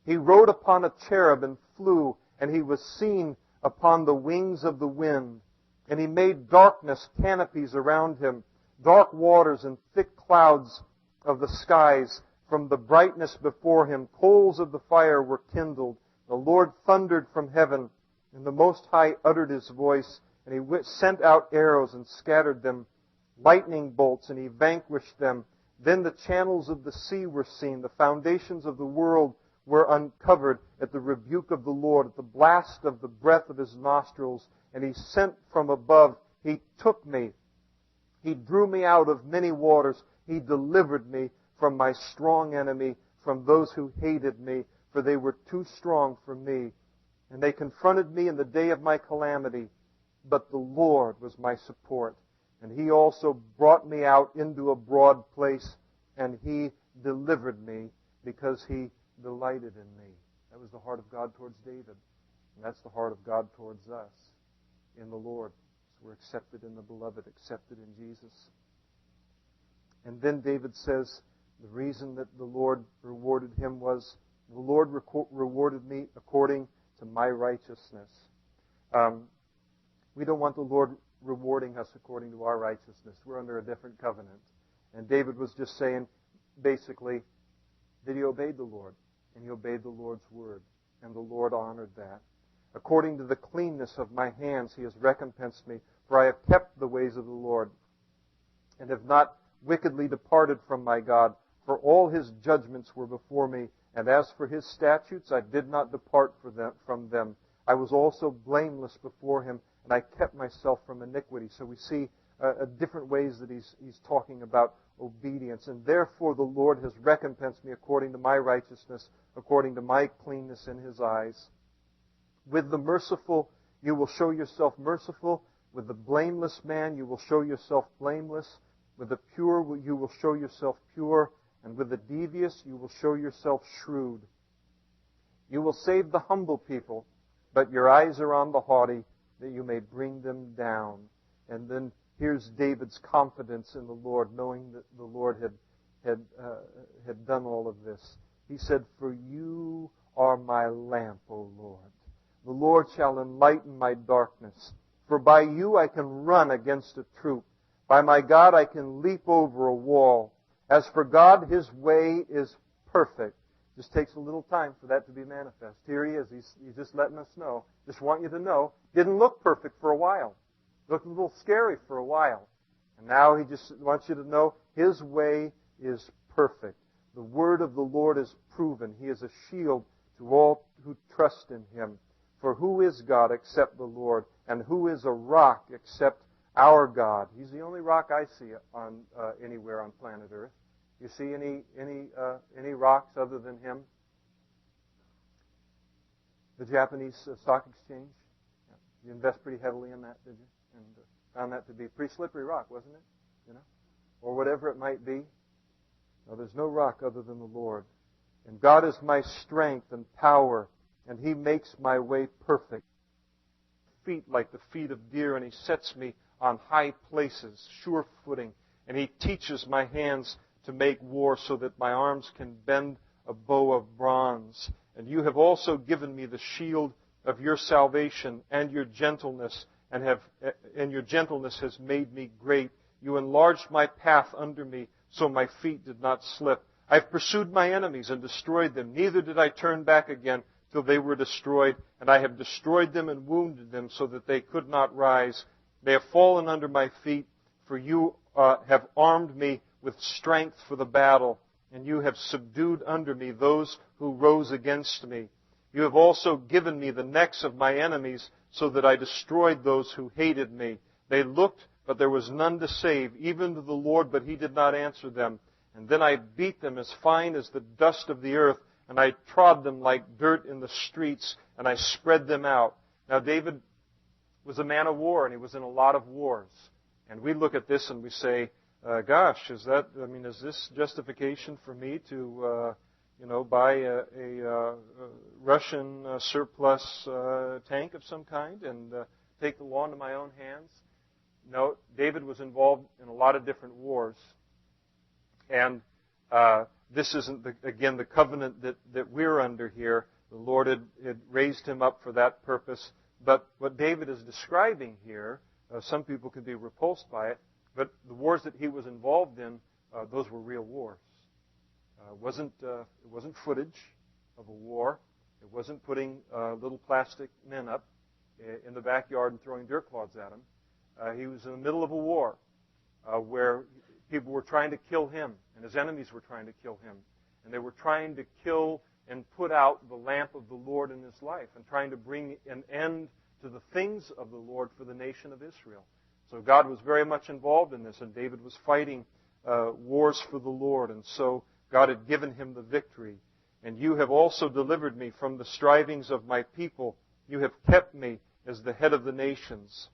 He rode upon a cherub and flew, and he was seen upon the wings of the wind. And he made darkness canopies around him, dark waters and thick clouds of the skies. From the brightness before him, coals of the fire were kindled. The Lord thundered from heaven, and the Most High uttered his voice, and he sent out arrows and scattered them, lightning bolts, and he vanquished them. Then the channels of the sea were seen. The foundations of the world were uncovered at the rebuke of the Lord, at the blast of the breath of his nostrils. And he sent from above. He took me. He drew me out of many waters. He delivered me from my strong enemy, from those who hated me, for they were too strong for me. And they confronted me in the day of my calamity. But the Lord was my support. And he also brought me out into a broad place, and he delivered me because he delighted in me. That was the heart of God towards David. And that's the heart of God towards us in the Lord. So we're accepted in the beloved, accepted in Jesus. And then David says the reason that the Lord rewarded him was, the Lord rewarded me according to my righteousness. We don't want the Lord rewarding us according to our righteousness. We're under a different covenant. And David was just saying, basically, that he obeyed the Lord. And he obeyed the Lord's word. And the Lord honored that. According to the cleanness of my hands, he has recompensed me. For I have kept the ways of the Lord, and have not wickedly departed from my God. For all his judgments were before me. And as for his statutes, I did not depart from them. I was also blameless before him, and I kept myself from iniquity. So we see different ways that he's talking about obedience. And therefore the Lord has recompensed me according to my righteousness, according to my cleanness in his eyes. With the merciful you will show yourself merciful. With the blameless man you will show yourself blameless. With the pure you will show yourself pure. And with the devious you will show yourself shrewd. You will save the humble people, but your eyes are on the haughty, that you may bring them down. And then here's David's confidence in the Lord, knowing that the Lord had done all of this. He said, "For you are my lamp, O Lord. The Lord shall enlighten my darkness. For by you I can run against a troop. By my God I can leap over a wall. As for God, His way is perfect. Just takes a little time for that to be manifest. Here He is. He's just letting us know. Just want you to know. Didn't look perfect for a while. Looked a little scary for a while. And now He just wants you to know His way is perfect. The word of the Lord is proven. He is a shield to all who trust in Him. For who is God except the Lord? And who is a rock except our God? He's the only rock I see on anywhere on planet Earth. You see any rocks other than Him? The Japanese stock exchange? Yeah. You invest pretty heavily in that, did you? And found that to be a pretty slippery rock, wasn't it? You know, or whatever it might be. No, there's no rock other than the Lord. And God is my strength and power, and He makes my way perfect. Feet like the feet of deer, and He sets me on high places, sure footing. And He teaches my hands to make war so that my arms can bend a bow of bronze. And you have also given me the shield of your salvation and your gentleness, and your gentleness has made me great. You enlarged my path under me, so my feet did not slip. I have pursued my enemies and destroyed them. Neither did I turn back again till they were destroyed. And I have destroyed them and wounded them so that they could not rise. They have fallen under my feet, for you have armed me with strength for the battle, and you have subdued under me those who rose against me. You have also given me the necks of my enemies, so that I destroyed those who hated me. They looked, but there was none to save, even to the Lord, but He did not answer them. And then I beat them as fine as the dust of the earth, and I trod them like dirt in the streets, and I spread them out. Now David was a man of war, and he was in a lot of wars. And we look at this and we say, gosh, is this justification for me to, buy a Russian surplus tank of some kind and take the law into my own hands? No, David was involved in a lot of different wars. And this isn't, the covenant that we're under here. The Lord had raised him up for that purpose. But what David is describing here, some people could be repulsed by it, but the wars that he was involved in, those were real wars. It wasn't footage of a war. It wasn't putting little plastic men up in the backyard and throwing dirt clods at him. He was in the middle of a war where people were trying to kill him, and his enemies were trying to kill him. And they were trying to kill and put out the lamp of the Lord in his life, and trying to bring an end to the things of the Lord for the nation of Israel. So God was very much involved in this, and David was fighting wars for the Lord, and so God had given him the victory. And you have also delivered me from the strivings of my people. You have kept me as the head of the nations.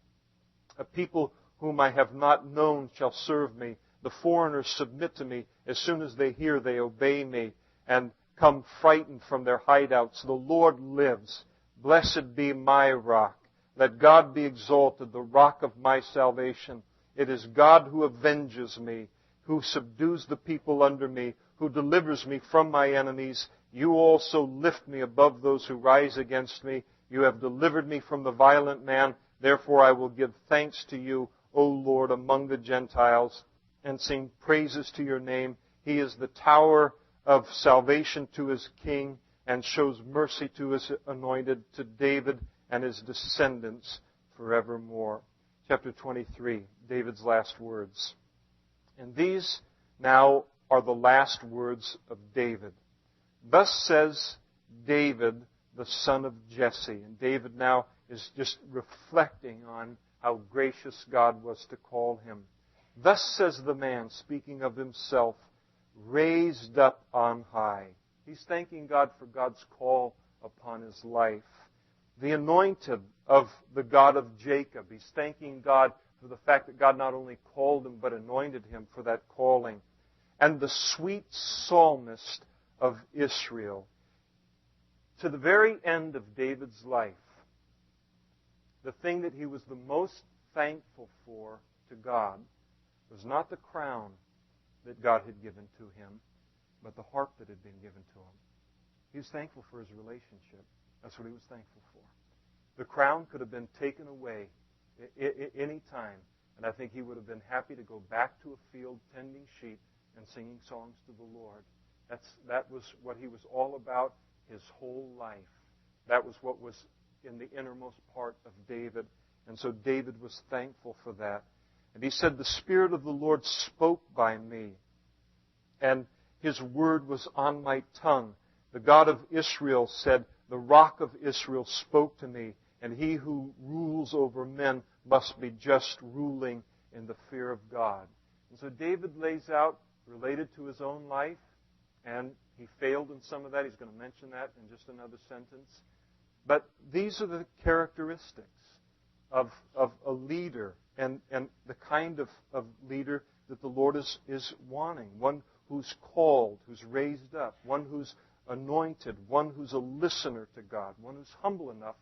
A people whom I have not known shall serve me. The foreigners submit to me. As soon as they hear, they obey me and come frightened from their hideouts. The Lord lives. Blessed be my rock. Let God be exalted, the rock of my salvation. It is God who avenges me, who subdues the people under me, who delivers me from my enemies. You also lift me above those who rise against me. You have delivered me from the violent man. Therefore I will give thanks to you, O Lord, among the Gentiles, and sing praises to your name. He is the tower of salvation to his king, and shows mercy to his anointed, to David and his descendants forevermore. Chapter 23, David's last words. And these now are the last words of David. Thus says David, the son of Jesse. And David now is just reflecting on how gracious God was to call him. Thus says the man, speaking of himself, raised up on high. He's thanking God for God's call upon his life. The anointed of the God of Jacob. He's thanking God for the fact that God not only called him, but anointed him for that calling. And the sweet psalmist of Israel. To the very end of David's life, the thing that he was the most thankful for to God was not the crown that God had given to him, but the harp that had been given to him. He was thankful for his relationship. That's what he was thankful for. The crown could have been taken away any time, and I think he would have been happy to go back to a field tending sheep and singing songs to the Lord. That was what he was all about his whole life. That was what was in the innermost part of David. And so David was thankful for that. And he said, the Spirit of the Lord spoke by me, and His word was on my tongue. The God of Israel said, the Rock of Israel spoke to me, and He who rules over men must be just, ruling in the fear of God. And so David lays out, related to his own life, and he failed in some of that. He's going to mention that in just another sentence. But these are the characteristics of a leader, and the kind of leader that the Lord is wanting. One who's called, who's raised up, one who's anointed, one who's a listener to God, one who's humble enough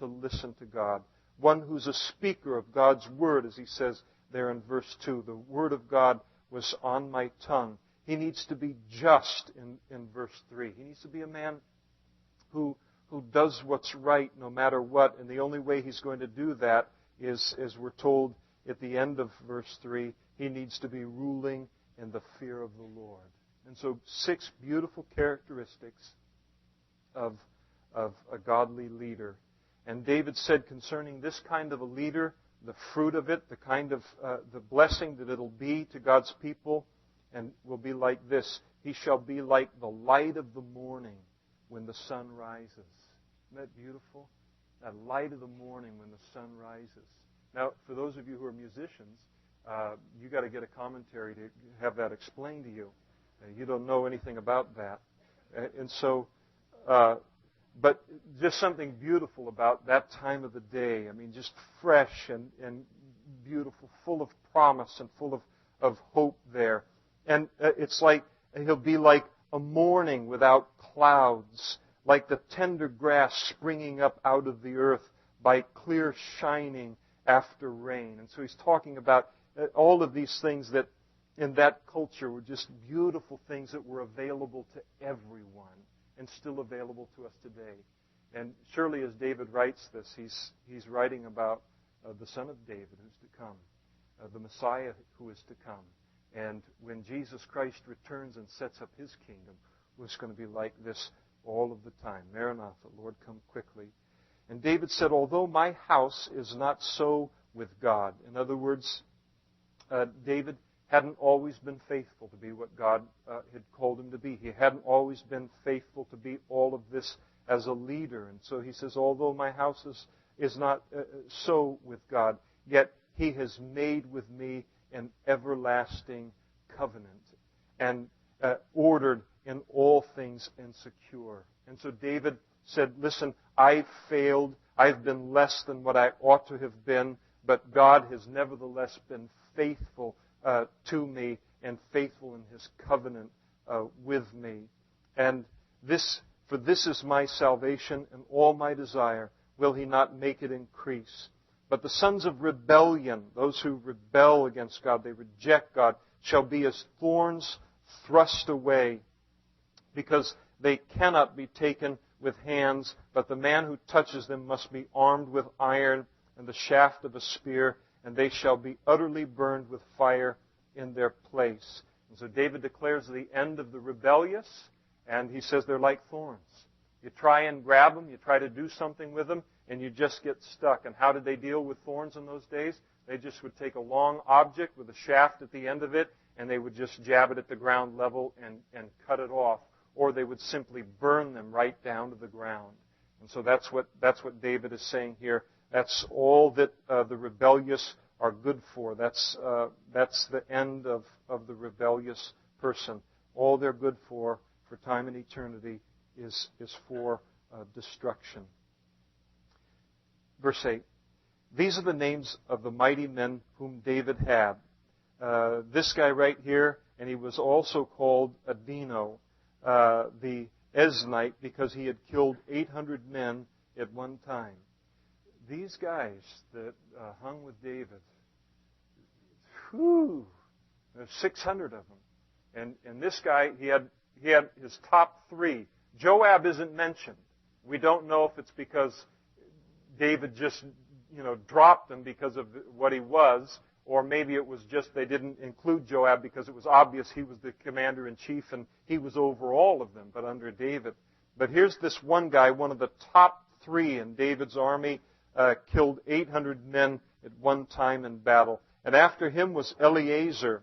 to listen to God, one who's a speaker of God's word, as he says there in verse 2. The word of God was on my tongue. He needs to be just in verse 3. He needs to be a man who does what's right no matter what. And the only way he's going to do that is, as we're told at the end of verse 3, he needs to be ruling in the fear of the Lord. And so 6 beautiful characteristics of a godly leader. And David said concerning this kind of a leader, the fruit of it, the kind of the blessing that it'll be to God's people, and will be like this: he shall be like the light of the morning when the sun rises. Isn't that beautiful? That light of the morning when the sun rises. Now, for those of you who are musicians, you got to get a commentary to have that explained to you. You don't know anything about that, and so. But just something beautiful about that time of the day. I mean, just fresh and beautiful, full of promise and full of hope there. And it's like he'll be like a morning without clouds, like the tender grass springing up out of the earth by clear shining after rain. And so he's talking about all of these things that in that culture were just beautiful things that were available to everyone and still available to us today. And surely as David writes this, he's writing about the Son of David who's to come, the Messiah who is to come. And when Jesus Christ returns and sets up His kingdom, it's going to be like this all of the time. Maranatha, Lord, come quickly. And David said, although my house is not so with God. In other words, David hadn't always been faithful to be what God had called him to be. He hadn't always been faithful to be all of this as a leader. And so he says, although my house is not so with God, yet He has made with me an everlasting covenant and ordered in all things and secure. And so David said, listen, I've failed. I've been less than what I ought to have been, but God has nevertheless been faithful to me and faithful in His covenant with me. And for this is my salvation and all my desire. Will He not make it increase? But the sons of rebellion, those who rebel against God, they reject God, shall be as thorns thrust away, because they cannot be taken with hands, but the man who touches them must be armed with iron and the shaft of a spear, and they shall be utterly burned with fire in their place. And so David declares the end of the rebellious, and he says they're like thorns. You try and grab them, you try to do something with them, and you just get stuck. And how did they deal with thorns in those days? They just would take a long object with a shaft at the end of it, and they would just jab it at the ground level and cut it off. Or they would simply burn them right down to the ground. And so that's what David is saying here. That's all that the rebellious are good for. That's the end of the rebellious person. All they're good for time and eternity is for destruction. Verse 8. These are the names of the mighty men whom David had. This guy right here, and he was also called Adino, the Esnite, because he had killed 800 men at one time. These guys that hung with David, there's 600 of them. And this guy, he had his top 3. Joab isn't mentioned. We don't know if it's because David just, dropped him because of what he was, or maybe it was just they didn't include Joab because it was obvious he was the commander-in-chief and he was over all of them, but under David. But here's this one guy, one of the top 3 in David's army, killed 800 men at one time in battle. And after him was Eleazar,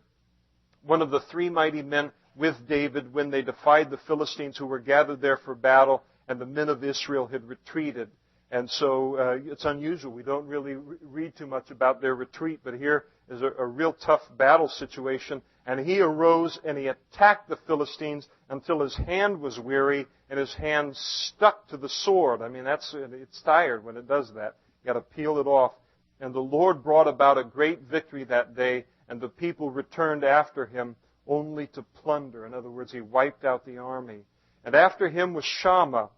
one of the 3 mighty men with David when they defied the Philistines who were gathered there for battle, and the men of Israel had retreated. And so it's unusual. We don't really read too much about their retreat, but here is a real tough battle situation. And he arose and he attacked the Philistines until his hand was weary and his hand stuck to the sword. I mean, it's tired when it does that. You got to peel it off. And the Lord brought about a great victory that day, and the people returned after him only to plunder. In other words, he wiped out the army. And after him was Sheba.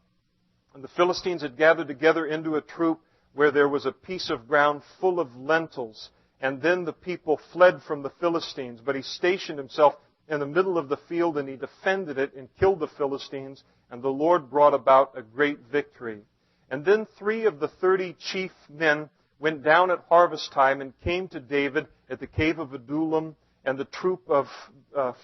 And the Philistines had gathered together into a troop where there was a piece of ground full of lentils. And then the people fled from the Philistines. But he stationed himself in the middle of the field, and he defended it and killed the Philistines. And the Lord brought about a great victory. And then 3 of the 30 chief men went down at harvest time and came to David at the cave of Adullam, and the troop of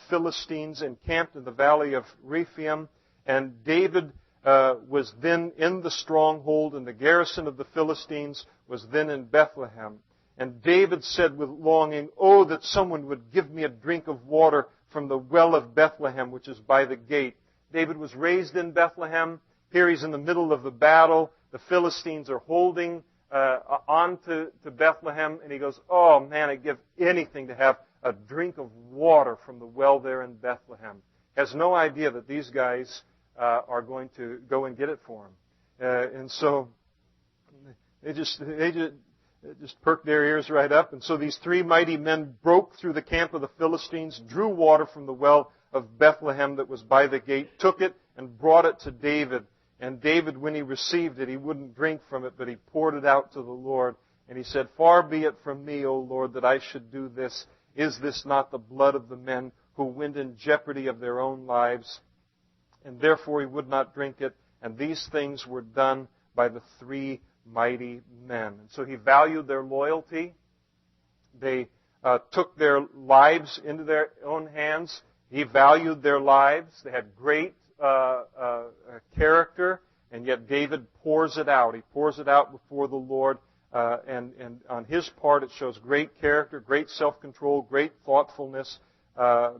Philistines encamped in the valley of Rephaim. And David was then in the stronghold, and the garrison of the Philistines was then in Bethlehem. And David said with longing, "Oh, that someone would give me a drink of water from the well of Bethlehem, which is by the gate." David was raised in Bethlehem. Here he's in the middle of the battle. The Philistines are holding on to Bethlehem, and he goes, "Oh man, I'd give anything to have a drink of water from the well there in Bethlehem." Has no idea that these guys are going to go and get it for him. And so they just perked their ears right up. And so these 3 mighty men broke through the camp of the Philistines, drew water from the well of Bethlehem that was by the gate, took it and brought it to David. And David, when he received it, he wouldn't drink from it, but he poured it out to the Lord. And he said, "Far be it from me, O Lord, that I should do this. Is this not the blood of the men who went in jeopardy of their own lives?" And therefore he would not drink it. And these things were done by the 3 mighty men. And so he valued their loyalty. They took their lives into their own hands. He valued their lives. They had great character, and yet David pours it out. He pours it out before the Lord, and on his part it shows great character, great self-control, great thoughtfulness,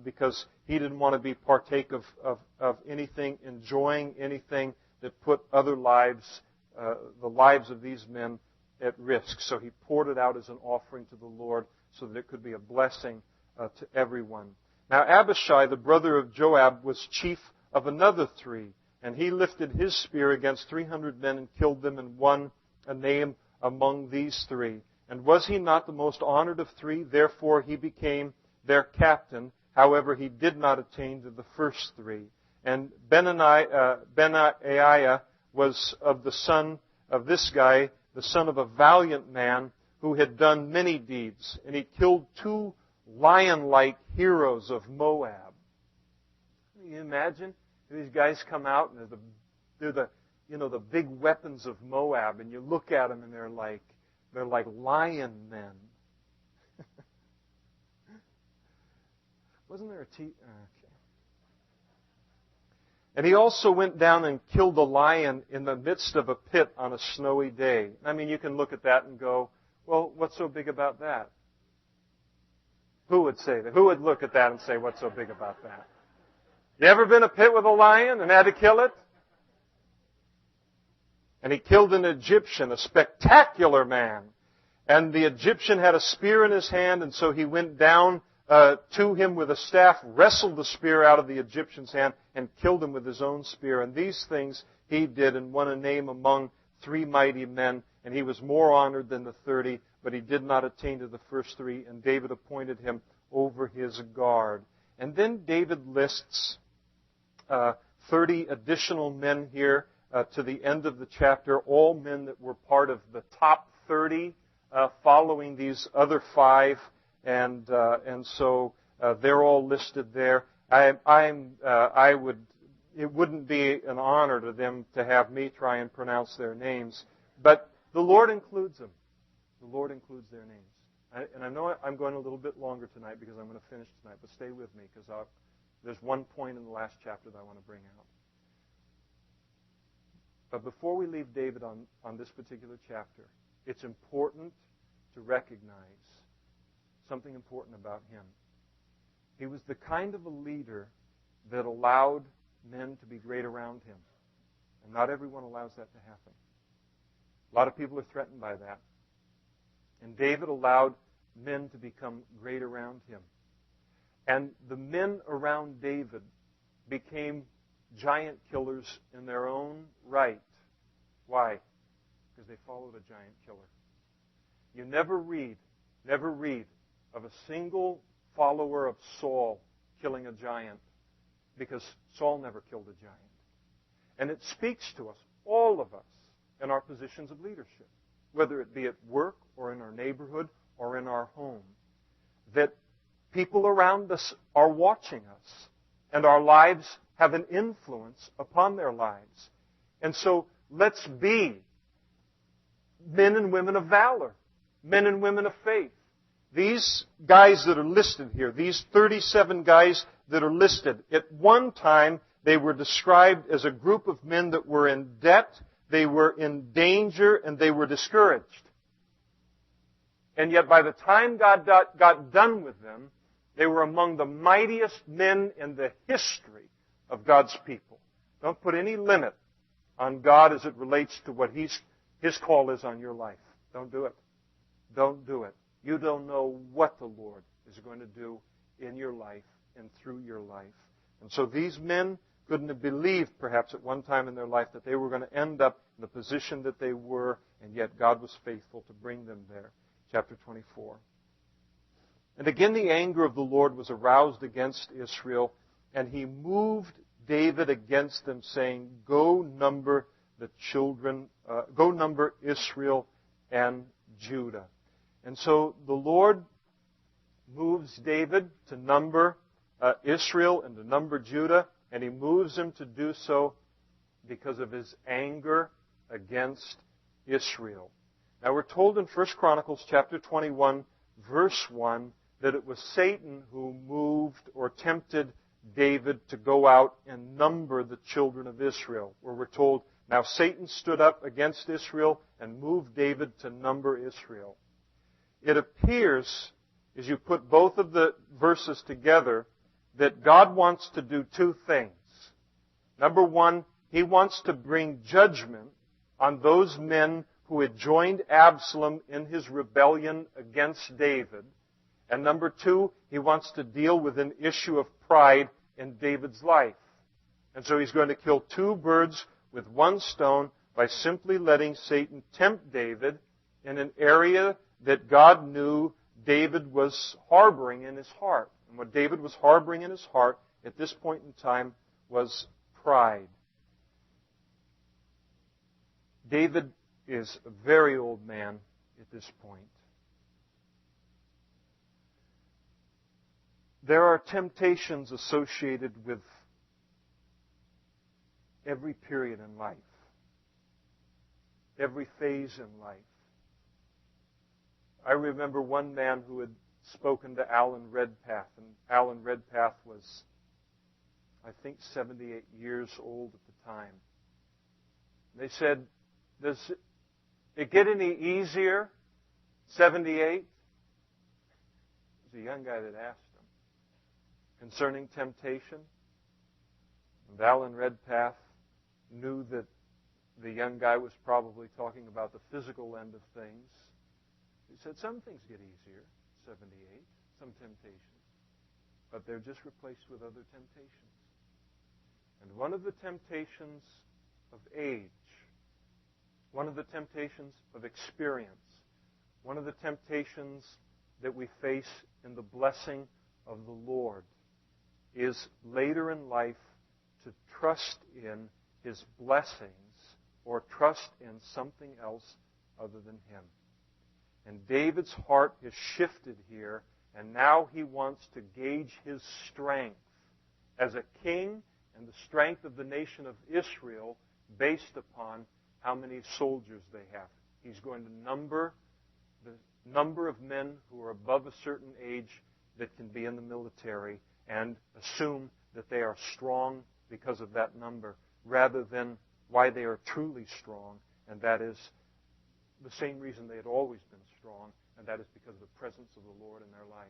because he didn't want to be partake of anything, enjoying anything that put other lives, the lives of these men, at risk. So he poured it out as an offering to the Lord so that it could be a blessing to everyone. Now Abishai, the brother of Joab, was chief of another 3, and he lifted his spear against 300 men and killed them and won a name among these 3. And was he not the most honored of 3? Therefore he became their captain. However, he did not attain to the first 3. And Benaiah was of the son of this guy, the son of a valiant man who had done many deeds. And he killed 2 lion-like heroes of Moab. Can you imagine? These guys come out and they're the big weapons of Moab, and you look at them and they're like lion men. Wasn't there a okay. And he also went down and killed a lion in the midst of a pit on a snowy day. I mean, you can look at that and go, well, what's so big about that? Who would say that? Who would look at that and say, what's so big about that? You ever been in a pit with a lion and had to kill it? And he killed an Egyptian, a spectacular man. And the Egyptian had a spear in his hand, and so he went down to him with a staff, wrestled the spear out of the Egyptian's hand, and killed him with his own spear. And these things he did and won a name among 3 mighty men. And he was more honored than the 30, but he did not attain to the first 3. And David appointed him over his guard. And then David lists 30 additional men here to the end of the chapter, all men that were part of the top 30 following these other 5. And so they're all listed there. It wouldn't be an honor to them to have me try and pronounce their names. But The Lord includes them. The Lord includes their names. And I know I'm going a little bit longer tonight because I'm going to finish tonight, but stay with me because there's one point in the last chapter that I want to bring out. But before we leave David on this particular chapter, it's important to recognize something important about him. He was the kind of a leader that allowed men to be great around him. And not everyone allows that to happen. A lot of people are threatened by that. And David allowed men to become great around him. And the men around David became giant killers in their own right. Why? Because they followed a giant killer. You never read of a single follower of Saul killing a giant, because Saul never killed a giant. And it speaks to us, all of us, in our positions of leadership, whether it be at work or in our neighborhood or in our home, that people around us are watching us, and our lives have an influence upon their lives. And so let's be men and women of valor, men and women of faith. These guys that are listed here, these 37 guys that are listed, at one time they were described as a group of men that were in debt, they were in danger, and they were discouraged. And yet by the time God got done with them, they were among the mightiest men in the history of God's people. Don't put any limit on God as it relates to what His call is on your life. Don't do it. Don't do it. You don't know what the Lord is going to do in your life and through your life. And so these men couldn't have believed, perhaps at one time in their life, that they were going to end up in the position that they were, and yet God was faithful to bring them there. Chapter 24. And again the anger of the Lord was aroused against Israel, and He moved David against them, saying, Go number Israel and Judah. And so the Lord moves David to number Israel and to number Judah, and He moves him to do so because of His anger against Israel. Now we're told in 1 Chronicles chapter 21, verse 1, that it was Satan who moved or tempted David to go out and number the children of Israel, where we're told, now Satan stood up against Israel and moved David to number Israel. It appears, as you put both of the verses together, that God wants to do two things. Number one, He wants to bring judgment on those men who had joined Absalom in his rebellion against David. And number two, He wants to deal with an issue of pride in David's life. And so He's going to kill two birds with one stone by simply letting Satan tempt David in an area that God knew David was harboring in his heart. And what David was harboring in his heart at this point in time was pride. David is a very old man at this point. There are temptations associated with every period in life, every phase in life. I remember one man who had spoken to Alan Redpath, and Alan Redpath was, I think, 78 years old at the time. They said, does it get any easier, 78? It was a young guy that asked him concerning temptation. And Alan Redpath knew that the young guy was probably talking about the physical end of things. He said, some things get easier, 78, some temptations, but they're just replaced with other temptations. And one of the temptations of age, one of the temptations of experience, one of the temptations that we face in the blessing of the Lord is later in life to trust in His blessings or trust in something else other than Him. And David's heart has shifted here, and now he wants to gauge his strength as a king and the strength of the nation of Israel based upon how many soldiers they have. He's going to number the number of men who are above a certain age that can be in the military and assume that they are strong because of that number, rather than why they are truly strong, and that is the same reason they had always been strong, and that is because of the presence of the Lord in their life.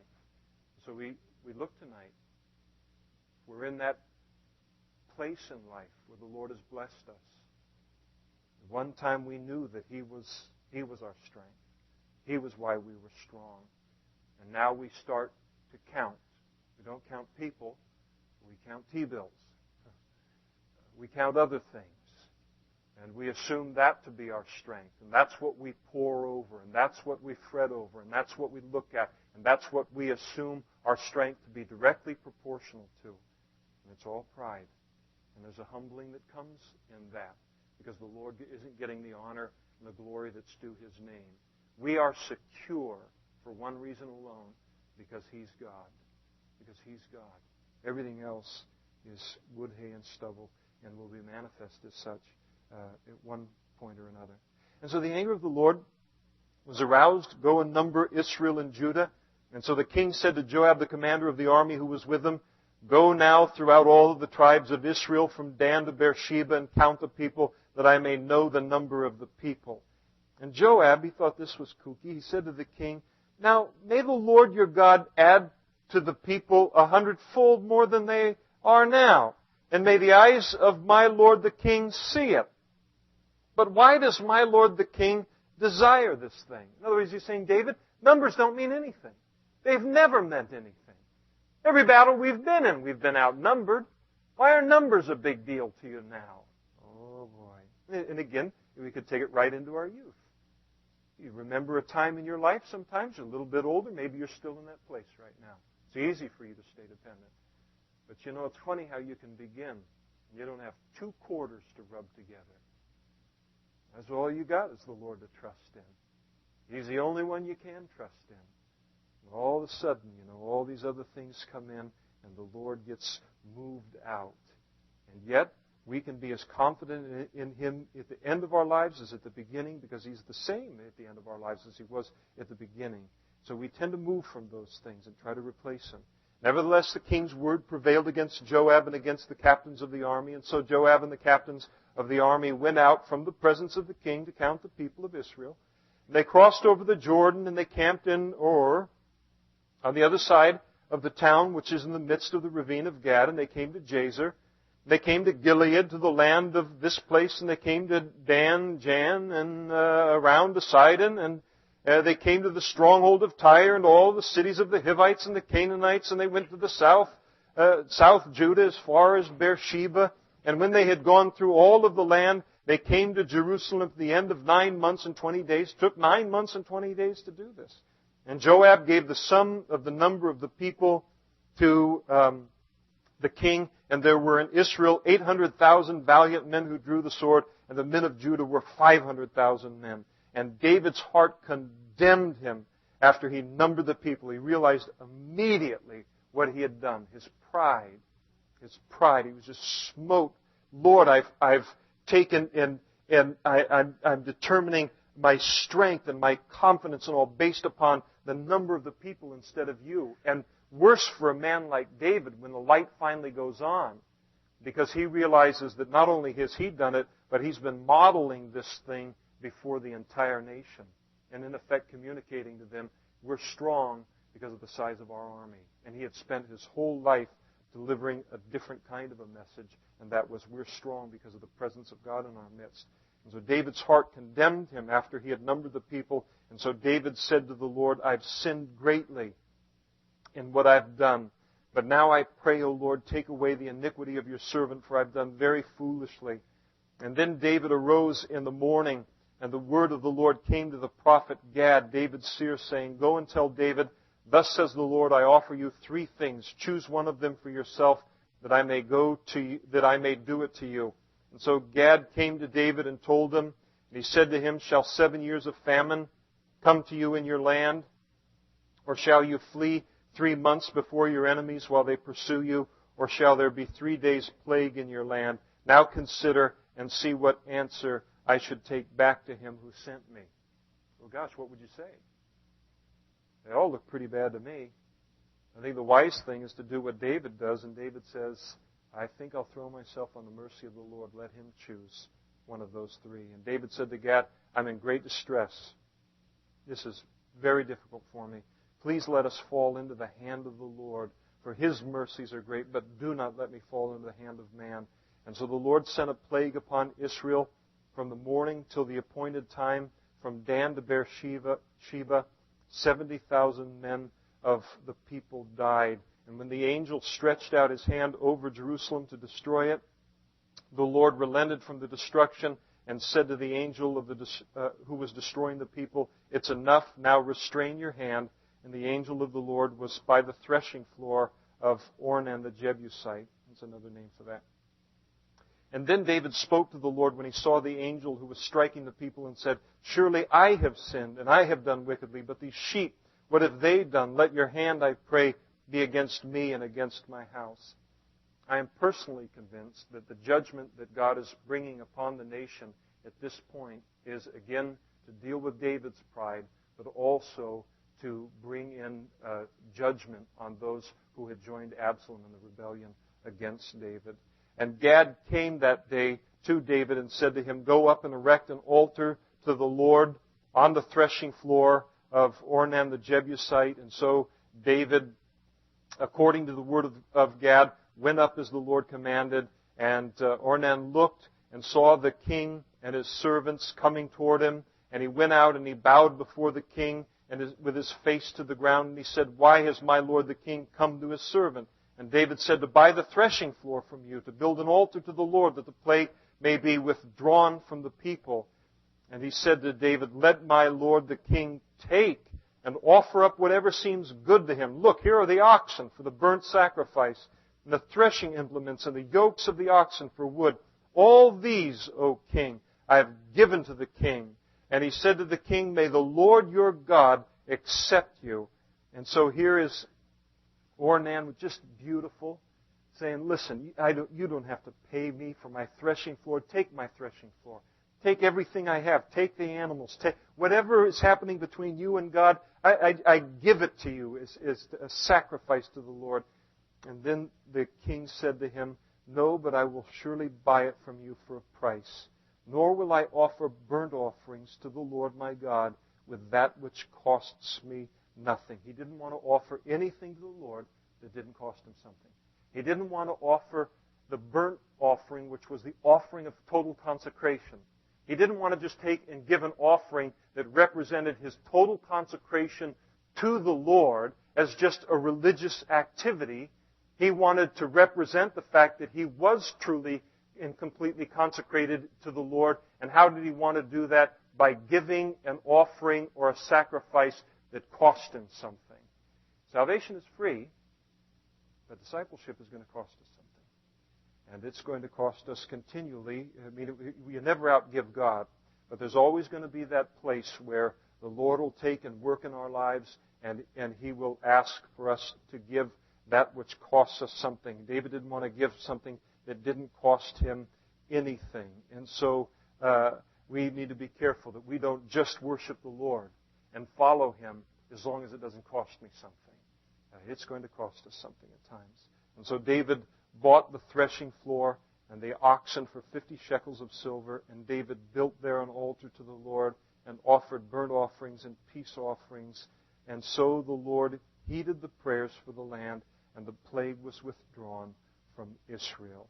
So we look tonight. We're in that place in life where the Lord has blessed us. One time we knew that He was our strength. He was why we were strong. And now we start to count. We don't count people. We count T-bills. We count other things. And we assume that to be our strength. And that's what we pore over. And that's what we fret over. And that's what we look at. And that's what we assume our strength to be directly proportional to. And it's all pride. And there's a humbling that comes in that, because the Lord isn't getting the honor and the glory that's due His name. We are secure for one reason alone, because He's God. Because He's God. Everything else is wood, hay, and stubble, and will be manifest as such at one point or another. And so the anger of the Lord was aroused. Go and number Israel and Judah. And so the king said to Joab, the commander of the army who was with him, go now throughout all of the tribes of Israel from Dan to Beersheba and count the people, that I may know the number of the people. And Joab, he thought this was kooky. He said to the king, now may the Lord your God add to the people 100-fold more than they are now, and may the eyes of my lord the king see it. But why does my lord the king desire this thing? In other words, he's saying, David, numbers don't mean anything. They've never meant anything. Every battle we've been in, we've been outnumbered. Why are numbers a big deal to you now? Oh, boy. And again, we could take it right into our youth. You remember a time in your life, sometimes you're a little bit older, maybe you're still in that place right now. It's easy for you to stay dependent. But you know, it's funny how you can begin. You don't have 2 quarters to rub together. That's all you got is the Lord to trust in. He's the only one you can trust in. And all of a sudden, you know, all these other things come in, and the Lord gets moved out. And yet, we can be as confident in Him at the end of our lives as at the beginning, because He's the same at the end of our lives as He was at the beginning. So we tend to move from those things and try to replace Him. Nevertheless, the king's word prevailed against Joab and against the captains of the army. And so Joab and the captains of the army went out from the presence of the king to count the people of Israel. And they crossed over the Jordan, and they camped in Or, on the other side of the town, which is in the midst of the ravine of Gad. And they came to Jazer. They came to Gilead, to the land of this place. And they came to Dan, Jan, and around to Sidon. And they came to the stronghold of Tyre and all the cities of the Hivites and the Canaanites, and they went to the south Judah as far as Beersheba. And when they had gone through all of the land, they came to Jerusalem at the end of 9 months and 20 days. It took 9 months and 20 days to do this. And Joab gave the sum of the number of the people to the king, and there were in Israel 800,000 valiant men who drew the sword, and the men of Judah were 500,000 men. And David's heart condemned him after he numbered the people. He realized immediately what he had done. His pride. He was just smote. Lord, I've taken and I'm determining my strength and my confidence and all based upon the number of the people instead of you. And worse for a man like David when the light finally goes on, because he realizes that not only has he done it, but he's been modeling this thing before the entire nation, and in effect communicating to them, we're strong because of the size of our army. And he had spent his whole life delivering a different kind of a message, and that was, we're strong because of the presence of God in our midst. And so David's heart condemned him after he had numbered the people, and so David said to the Lord, I've sinned greatly in what I've done, but now I pray, O Lord, take away the iniquity of your servant, for I've done very foolishly. And then David arose in the morning, and the word of the Lord came to the prophet Gad, David's seer, saying, go and tell David, thus says the Lord, I offer you 3 things. Choose one of them for yourself, that I may do it to you. And so Gad came to David and told him, and he said to him, shall 7 years of famine come to you in your land? Or shall you flee 3 months before your enemies while they pursue you? Or shall there be 3 days' plague in your land? Now consider and see what answer I should take back to him who sent me. Well, gosh, what would you say? They all look pretty bad to me. I think the wise thing is to do what David does, and David says, I think I'll throw myself on the mercy of the Lord. Let him choose one of those three. And David said to Gad, I'm in great distress. This is very difficult for me. Please let us fall into the hand of the Lord, for his mercies are great, but do not let me fall into the hand of man. And so the Lord sent a plague upon Israel from the morning till the appointed time, from Dan to Beersheba, 70,000 men of the people died. And when the angel stretched out his hand over Jerusalem to destroy it, the Lord relented from the destruction and said to the angel who was destroying the people, it's enough, now restrain your hand. And the angel of the Lord was by the threshing floor of Ornan the Jebusite. That's another name for that. And then David spoke to the Lord when he saw the angel who was striking the people and said, surely I have sinned and I have done wickedly, but these sheep, what have they done? Let your hand, I pray, be against me and against my house. I am personally convinced that the judgment that God is bringing upon the nation at this point is, again, to deal with David's pride, but also to bring in judgment on those who had joined Absalom in the rebellion against David. And Gad came that day to David and said to him, go up and erect an altar to the Lord on the threshing floor of Ornan the Jebusite. And so David, according to the word of Gad, went up as the Lord commanded. And Ornan looked and saw the king and his servants coming toward him. And he went out and he bowed before the king and with his face to the ground. And he said, why has my lord the king come to his servant? And David said, to buy the threshing floor from you, to build an altar to the Lord, that the plague may be withdrawn from the people. And he said to David, let my lord the king take and offer up whatever seems good to him. Look, here are the oxen for the burnt sacrifice, and the threshing implements, and the yokes of the oxen for wood. All these, O king, I have given to the king. And he said to the king, may the Lord your God accept you. And so here is Ornan, just beautiful, saying, listen, you don't have to pay me for my threshing floor. Take my threshing floor. Take everything I have. Take the animals. Take whatever is happening between you and God, I give it to you as a sacrifice to the Lord. And then the king said to him, no, but I will surely buy it from you for a price. Nor will I offer burnt offerings to the Lord my God with that which costs me nothing. He didn't want to offer anything to the Lord that didn't cost him something. He didn't want to offer the burnt offering, which was the offering of total consecration. He didn't want to just take and give an offering that represented his total consecration to the Lord as just a religious activity. He wanted to represent the fact that he was truly and completely consecrated to the Lord. And how did he want to do that? By giving an offering or a sacrifice that cost him something. Salvation is free, but discipleship is going to cost us something. And it's going to cost us continually. I mean, we never outgive God, but there's always going to be that place where the Lord will take and work in our lives, and He will ask for us to give that which costs us something. David didn't want to give something that didn't cost him anything. And so we need to be careful that we don't just worship the Lord and follow Him as long as it doesn't cost me something. It's going to cost us something at times. And so David bought the threshing floor and the oxen for 50 shekels of silver, and David built there an altar to the Lord and offered burnt offerings and peace offerings. And so the Lord heeded the prayers for the land, and the plague was withdrawn from Israel.